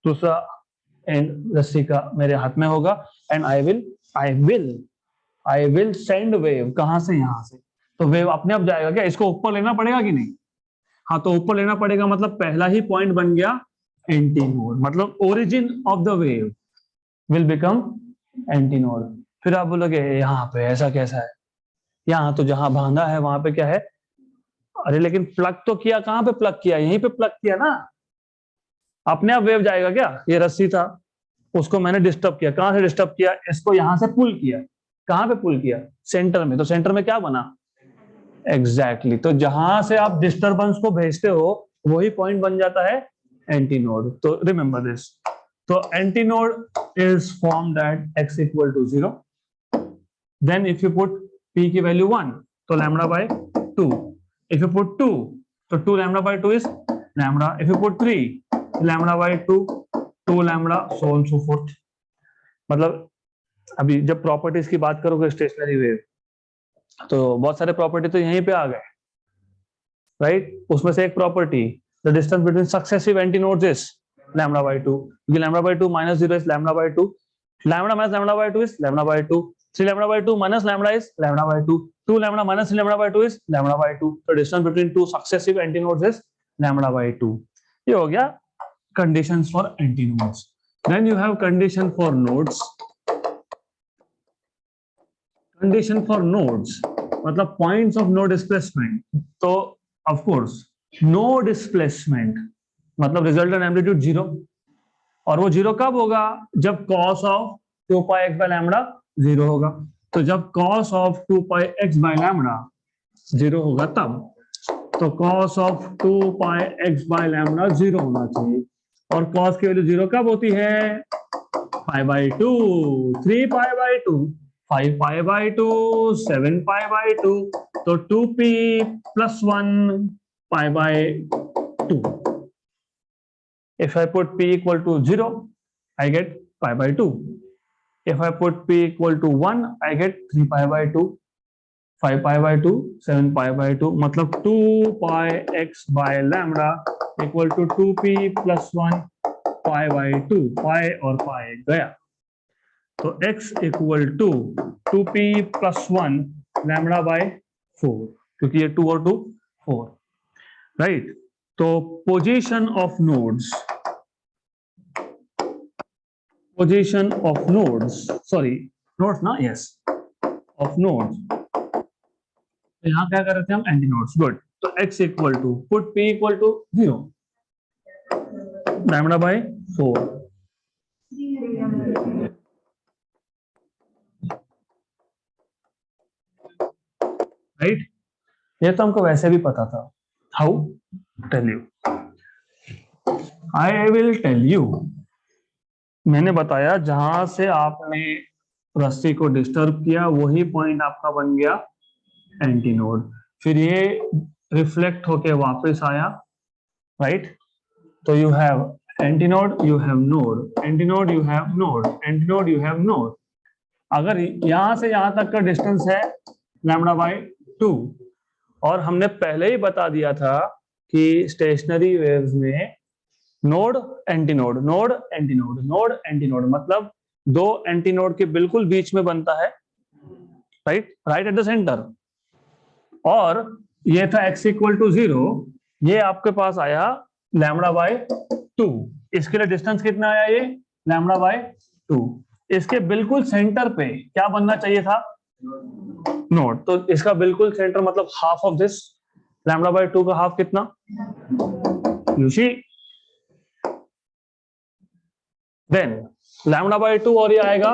Speaker 1: दूसरा एंड रस्सी का मेरे हाथ में होगा and I will send wave. कहां से? यहां से. तो वेव अपने आप जाएगा क्या? इसको ऊपर लेना पड़ेगा कि नहीं? हाँ, तो ऊपर लेना पड़ेगा. मतलब पहला ही पॉइंट बन गया एंटीनोड. मतलब origin of the wave will become antinode. फिर आप बोलोगे यहाँ पे ऐसा कैसा है? यहाँ तो जहां बांधा है वहां पे क्या है? अरे लेकिन प्लग तो किया. कहां पे प्लग किया? यहीं पे प्लग किया ना. अपने आप वेव जाएगा क्या? ये रस्सी था, उसको मैंने डिस्टर्ब किया. कहां से डिस्टर्ब किया? इसको यहां से पुल किया. कहां पे पुल किया? सेंटर में. तो सेंटर में क्या बना? एग्जैक्टली. तो जहां से आप डिस्टर्बेंस को भेजते हो वही पॉइंट बन जाता है एंटीनोड. तो रिमेंबर दिस. तो antinode is formed at x equal to 0. Then if you put p की वैल्यू 1 तो lambda by 2. If you put 2, so 2 lambda by 2 is lambda. If you put 3, lambda by 2, 2 lambda, so on so forth. मतलब अभी जब properties की बात करोगे stationery wave, तो बहुत सारे प्रॉपर्टी तो यहीं पे आ गए, राइट? उसमें से एक property, the distance between successive antinodes is lambda by 2. क्योंकि lambda by 2 minus 0 is lambda by 2. Lambda minus lambda by 2 is lambda by 2. 3 lambda by 2 minus lambda is lambda by 2. 2 lambda minus 3 lambda by 2 is lambda by 2. So distance between two successive antinodes is lambda by 2. ये हो गया conditions for antinodes. Then you have condition for nodes. Condition for nodes मतलब points of no displacement. तो of course no displacement मतलब resultant amplitude 0. और वो 0 कब होगा? जब cos of 2 pi x by lambda 0 होगा. तो जब cos of 2 pi x by lambda 0 होगा तब. तो cos of 2 pi x by lambda 0 होना चाहिए. और cos की वैल्यू 0 कब होती है? pi by 2, 3 pi by 2, 5 pi by 2, 7 pi by 2. तो 2p plus 1 pi by 2. If I put p equal to 0, I get pi by 2. If I put p equal to 1, I get 3 pi by 2. 5 pi by 2, 7 pi by 2, मतलब 2 pi x by lambda equal to 2p plus 1 pi by 2, pi और pi गया, तो x equal to 2p plus 1 lambda by 4, क्योंकि ये 2 और 2 4, right. तो position of nodes, position of nodes, sorry nodes ना, yes, of nodes, यहाँ क्या कर रहे थे हम, एंटी नोड्स, गुड। तो x equal to put p equal to 0 lambda by 4, right. ये तो हमको वैसे भी पता था। How, tell you, I will tell you. मैंने बताया जहां से आपने रस्सी को डिस्टर्ब किया वही पॉइंट आपका बन गया एंटी नोड, फिर ये रिफ्लेक्ट होके वापस आया, राइट। तो you have anti node, you have node, anti node, you have node, anti node, you have node. अगर यहां से यहां तक का डिस्टेंस है लैम्डा बाय 2, और हमने पहले ही बता दिया था कि स्टेशनरी वेव्स में node anti node, node anti node, node anti node, मतलब दो एंटी नोड के बिल्कुल बीच में बनता है, right, right at the centre. और ये था x इक्वल टू 0, ये आपके पास आया लैम्डा बाय 2, इसके लिए डिस्टेंस कितना आया, ये लैम्डा बाय 2। इसके बिल्कुल सेंटर पे क्या बनना चाहिए था, नोड। तो इसका बिल्कुल सेंटर मतलब half of this, lambda by 2 का हाफ कितना, you see, then lambda by 2 और ये आएगा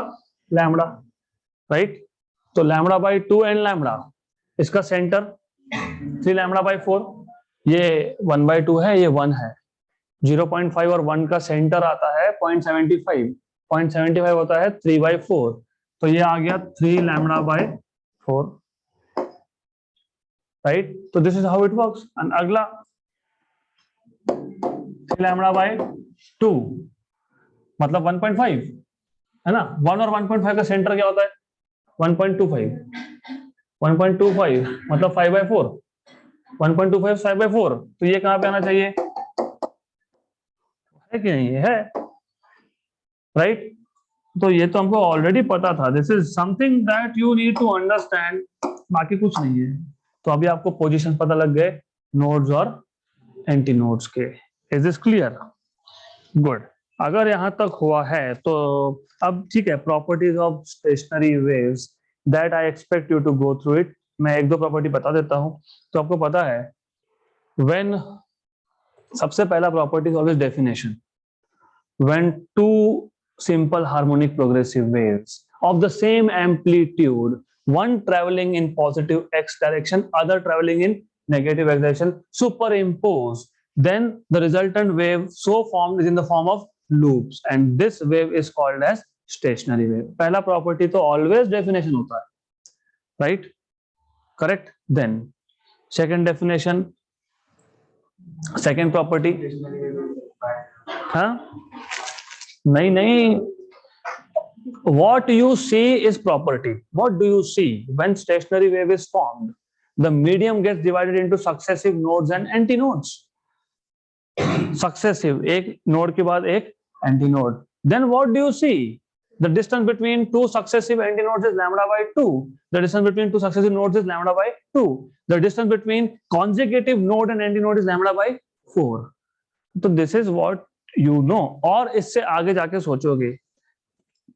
Speaker 1: लैम्डा, राइट। तो लैम्डा बाय 2 एंड लैम्डा, इसका सेंटर 3 लैम्डा बाय 4, ये 1 बाय 2 है, ये 1 है, 0.5 और 1 का सेंटर आता है 0.75, 0.75 होता है 3 बाय 4, तो ये आ गया 3 लैम्डा बाय 4, राइट। तो this is how it works. And अगला 3 लैम्डा बाय 2 मतलब 1.5 है ना, 1 और 1.5 का सेंटर क्या होता है 1.25, 1.25 मतलब 5 बाय 4, 1.25 5 बाय 4, तो ये कहां पे आना चाहिए, है कि नहीं, है, राइट। तो ये तो हमको ऑलरेडी पता था, this is something that you need to understand, बाकी कुछ नहीं है। तो अभी आपको पोजीशन पता लग गए नोड्स और एंटी नोड्स के, इज दिस क्लियर, गुड। अगर यहां तक हुआ है तो अब ठीक है, properties of stationary waves that I expect you to go through it, मैं एक दो प्रॉपर्टी बता देता हूं। तो आपको पता है व्हेन, सबसे पहला property is always definition, when two simple harmonic progressive waves of the same amplitude, one traveling in positive x direction, other traveling in negative x direction, superimpose, then the resultant wave so formed is in the form of loops, and this wave is called as stationary wave. पहला property तो always definition होता है, right, correct। then second definition, second property, हाँ, नहीं नहीं, what you see is property. What do you see when stationary wave is formed? The medium gets divided into successive nodes and antinodes. Successive, एक node के बाद एक antinode. Then what do you see? The distance between two successive antinodes is lambda by 2. The distance between two successive nodes is lambda by 2. The distance between consecutive node and antinode is lambda by 4. तो this is what you know. और इससे आगे जाके सोचोगे,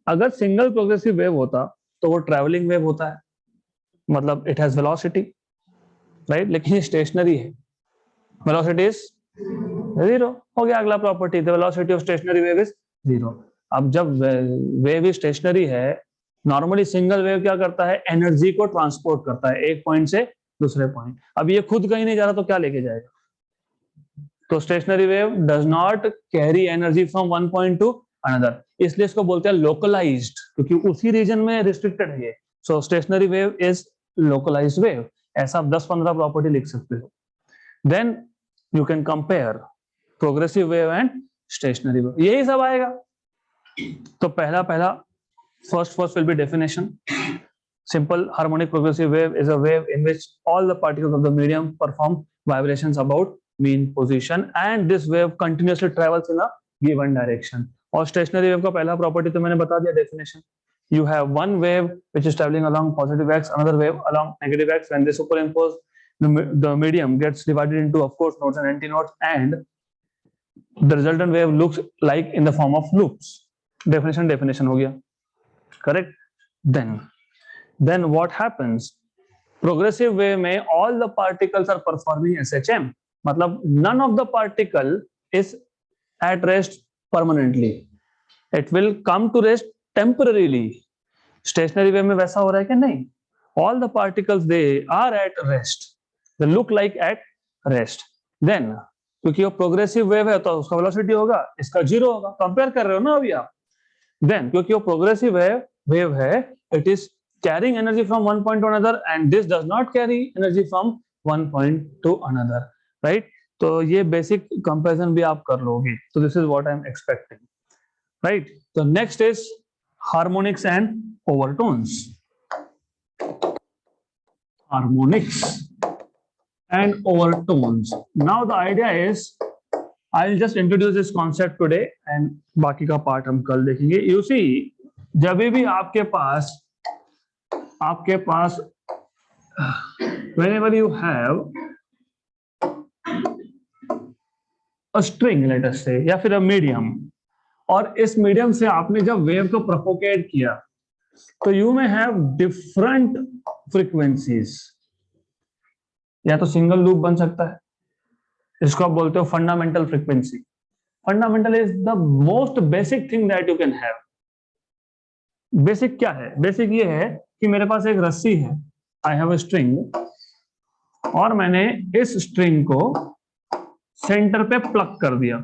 Speaker 1: अगर single progressive wave होता तो वो ट्रैवलिंग वेव होता है, मतलब इट हैज वेलोसिटी, राइट, लेकिन ये स्टेशनरी है, वेलोसिटी इज 0, हो गया अगला property, the velocity of stationary wave is 0। अब जब वेव स्टेशनरी है, नॉर्मली सिंगल वेव क्या करता है, एनर्जी को ट्रांसपोर्ट करता है एक पॉइंट से दूसरे पॉइंट। अब ये खुद कहीं नहीं जा रहा तो क्या लेके जाएगा, तो stationary wave does not carry energy from one point two another, इसलिए इसको बोलते हैं लोकलाइज्ड, क्योंकि उसी रीजन में रिस्ट्रिक्टेड है। So stationary wave is localized wave, ऐसा आप 10-15 प्रॉपर्टी लिख सकते हो। Then you can compare progressive wave and stationary wave, यही सब आएगा। तो पहला first will be definition, Simple harmonic progressive wave is a wave in which all the particles of the medium perform vibrations about mean position and this wave continuously travels in a given direction. और stationary wave का पहला property तो मैंने बता दिया definition. You have one wave which is traveling along positive x, another wave along negative x. When they superimpose, the medium gets divided into, of course, nodes and antinodes, and the resultant wave looks like in the form of loops. Definition हो गया, correct? Then what happens? Progressive wave में all the particles are performing SHM. मतलब none of the particle is at rest permanently. It will come to rest temporarily. Stationary wave में वैसा हो रहा है कि नहीं? All the particles they are at rest. They look like at rest. Then क्योंकि वो प्रोग्रेसिव वेव है तो उसका वेलोसिटी होगा, इसका जीरो होगा. कंपेयर कर रहे हो ना अभी आप. Then क्योंकि वो प्रोग्रेसिव वेव है, it is carrying energy from one point to another and this does not carry energy from one point to another, right? तो ये basic comparison भी आप कर लोगे. So this is what I am expecting, right? So next is harmonics and overtones. Harmonics and overtones. Now the idea is I'll just introduce this concept today and बाकी का part हम कल देखेंगे. You see, जब भी आपके पास whenever you have a string, let us say, या फिर a medium, और इस मीडियम से आपने जब वेव को प्रोपोगेट किया तो यू में हैव डिफरेंट फ्रीक्वेंसीज. या तो सिंगल लूप बन सकता है, इसको आप बोलते हो fundamental frequency. Fundamental is the most basic thing that you can have. Basic क्या है? बेसिक ये है कि मेरे पास एक रस्सी है, आई हैव अ स्ट्रिंग, और मैंने इस स्ट्रिंग को सेंटर पे प्लग कर दिया.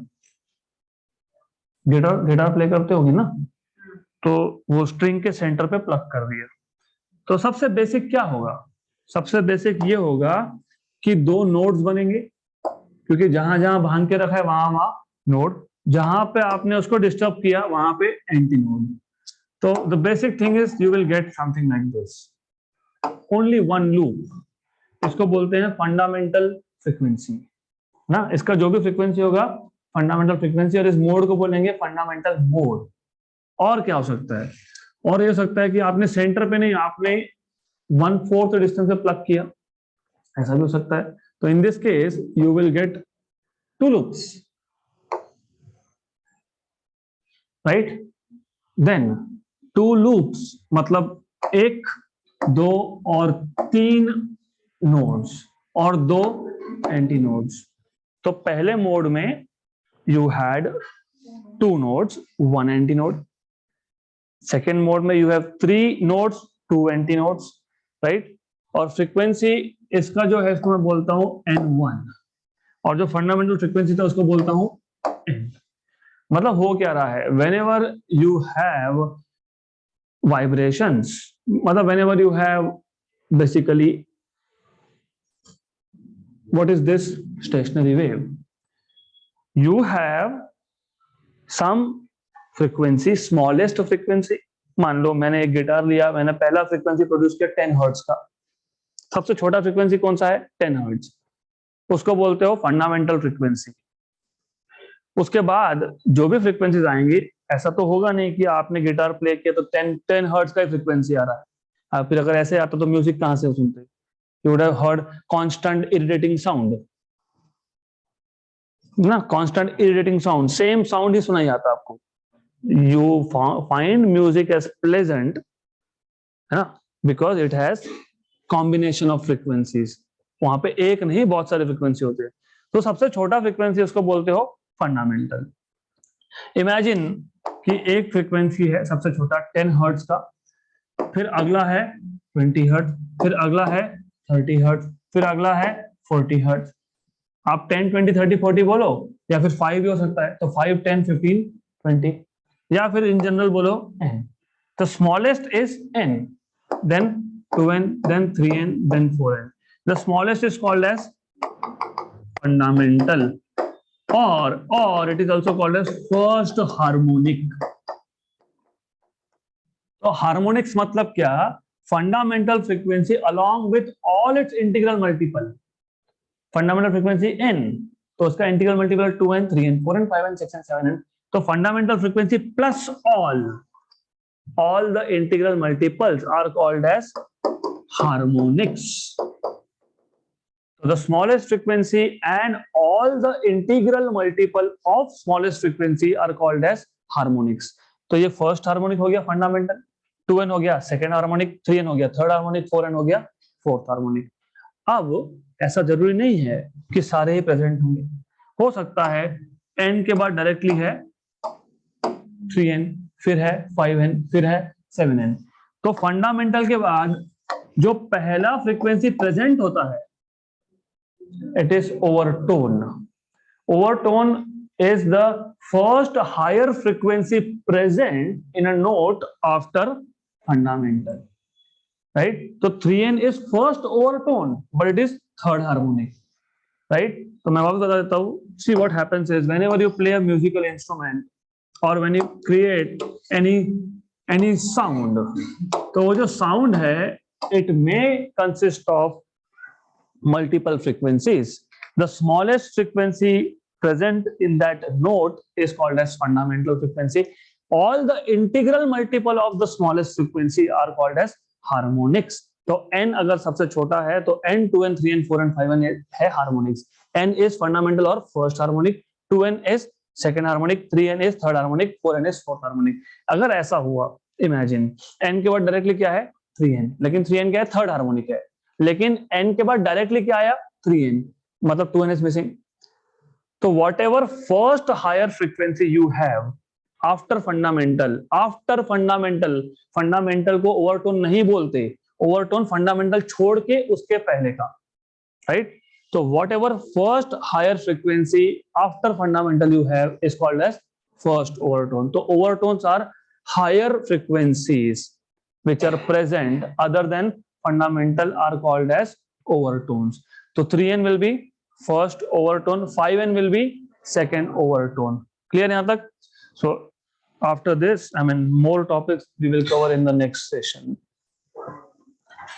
Speaker 1: गिटार प्ले करते होगे ना, तो वो स्ट्रिंग के सेंटर पे प्लग कर दिया. तो सबसे बेसिक क्या होगा? सबसे बेसिक ये होगा कि दो नोड्स बनेंगे, क्योंकि जहां जहां भांग के रखा है वहां नोड, जहां पे आपने उसको डिस्टर्ब किया वहां पे एंटी नोड. तो the basic thing is you will get something like this, only one loop. इसको बोलते हैं फंडामेंटल फ्रीक्वेंसी ना. इसका जो भी फ्रीक्वेंसी होगा फंडामेंटल फ्रीक्वेंसी, और इस मोड को बोलेंगे फंडामेंटल मोड. और क्या हो सकता है? और ये हो सकता है कि आपने सेंटर पे नहीं, आपने 1/4 डिस्टेंस पे प्लग किया, ऐसा भी हो सकता है. तो in this case you will get two loops, right? Then two loops मतलब 1, 2 और 3 नोड्स और 2 एंटी नोड्स. तो पहले मोड में you had 2 nodes, 1 antinode. Second mode में you have 3 nodes, 2 antinodes, right? और frequency इसका जो है इसको मैं बोलता हूं N1, और जो फंडामेंटल फ्रीक्वेंसी था उसको बोलता हूं N. मतलब हो क्या रहा है? Whenever you have vibrations, मतलब whenever you have basically what is this stationary wave, you have some frequency, smallest frequency. मान लो मैंने एक गिटार लिया, मैंने पहला फ्रीक्वेंसी प्रोड्यूस किया 10 हर्ट्ज का. सबसे छोटा फ्रीक्वेंसी कौन सा है? 10 हर्ट्ज. उसको बोलते हो फंडामेंटल फ्रीक्वेंसी. उसके बाद जो भी फ्रीक्वेंसीज आएंगी, ऐसा तो होगा नहीं कि आपने गिटार प्ले किया तो 10 हर्ट्ज का फ्रीक्वेंसी आ रहा है. आप फिर अगर ऐसे आता तो म्यूजिक कहां से सुनते? You would have heard constant irritating sound ना. Constant irritating sound, same sound ही सुनाई आता आपको. You find music as pleasant, है ना, because it has combination of frequencies. वहां पे एक नहीं, बहुत सारे फ्रीक्वेंसी होते हैं. तो सबसे छोटा फ्रीक्वेंसी उसको बोलते हो फंडामेंटल. इमेजिन कि एक फ्रीक्वेंसी है सबसे छोटा 10 हर्ट्ज का, फिर अगला है 20 हर्ट्ज, फिर अगला है 30 हर्ट्ज, फिर अगला है 40 हर्ट्ज. आप 10, 20, 30, 40 बोलो, या फिर 5 भी हो सकता है. तो 5, 10, 15, 20, या फिर इन जनरल बोलो n. तो smallest is n, then 2n, then 3n, then 4n. The smallest is called as fundamental, or it is also called as first harmonic. तो हार्मोनिक्स मतलब क्या? fundamental frequency along with all its integral multiple. Fundamental frequency n, तो उसका integral multiple 2n, 3n, 4n, 5n, 6n, 7n. तो fundamental frequency plus all the integral multiples are called as harmonics. So the smallest frequency and all the integral multiple of smallest frequency are called as harmonics. तो ये first harmonic हो गया fundamental, 2n हो गया second harmonic, 3n हो गया third harmonic, 4n हो गया फोर्थ हार्मोनिक. अब ऐसा जरूरी नहीं है कि सारे ही प्रेजेंट होंगे. हो सकता है n के बाद डायरेक्टली है 3n, फिर है 5n, फिर है 7n. तो फंडामेंटल के बाद जो पहला फ्रीक्वेंसी प्रेजेंट होता है, it is overtone. Overtone is the first higher frequency present in a note after fundamental, right? So 3n is first overtone, but it is third harmonic, right? तो मैं वापस बता देता हूँ. See what happens is whenever you play a musical instrument or when you create any sound, तो वो जो sound है it may consist of multiple frequencies. The smallest frequency present in that note is called as fundamental frequency. All the integral multiple of the smallest frequency are called as harmonics. तो n अगर सबसे छोटा है तो n, 2n, 3n, 4n, 5n है harmonics. n is fundamental or first harmonic, 2n is second harmonic, 3n is third harmonic, 4n is fourth harmonic. अगर ऐसा हुआ, imagine n के बाद डायरेक्टली क्या है 3n, लेकिन 3n क्या है थर्ड हार्मोनिक है, लेकिन n के बाद डायरेक्टली क्या आया 3n, मतलब 2n is missing. तो whatever first higher frequency you have after fundamental को ओवरटोन नहीं बोलते, ओवरटोन फंडामेंटल छोड़ के उसके पहले का, राइट? तो whatever first higher frequency after fundamental you have is called as first overtone. तो overtones are higher frequencies which are present other than fundamental are called as overtones. So 3n will be first overtone, 5n will be second overtone. Clear यहाँ तक? So after this, I mean more topics we will cover in the next session.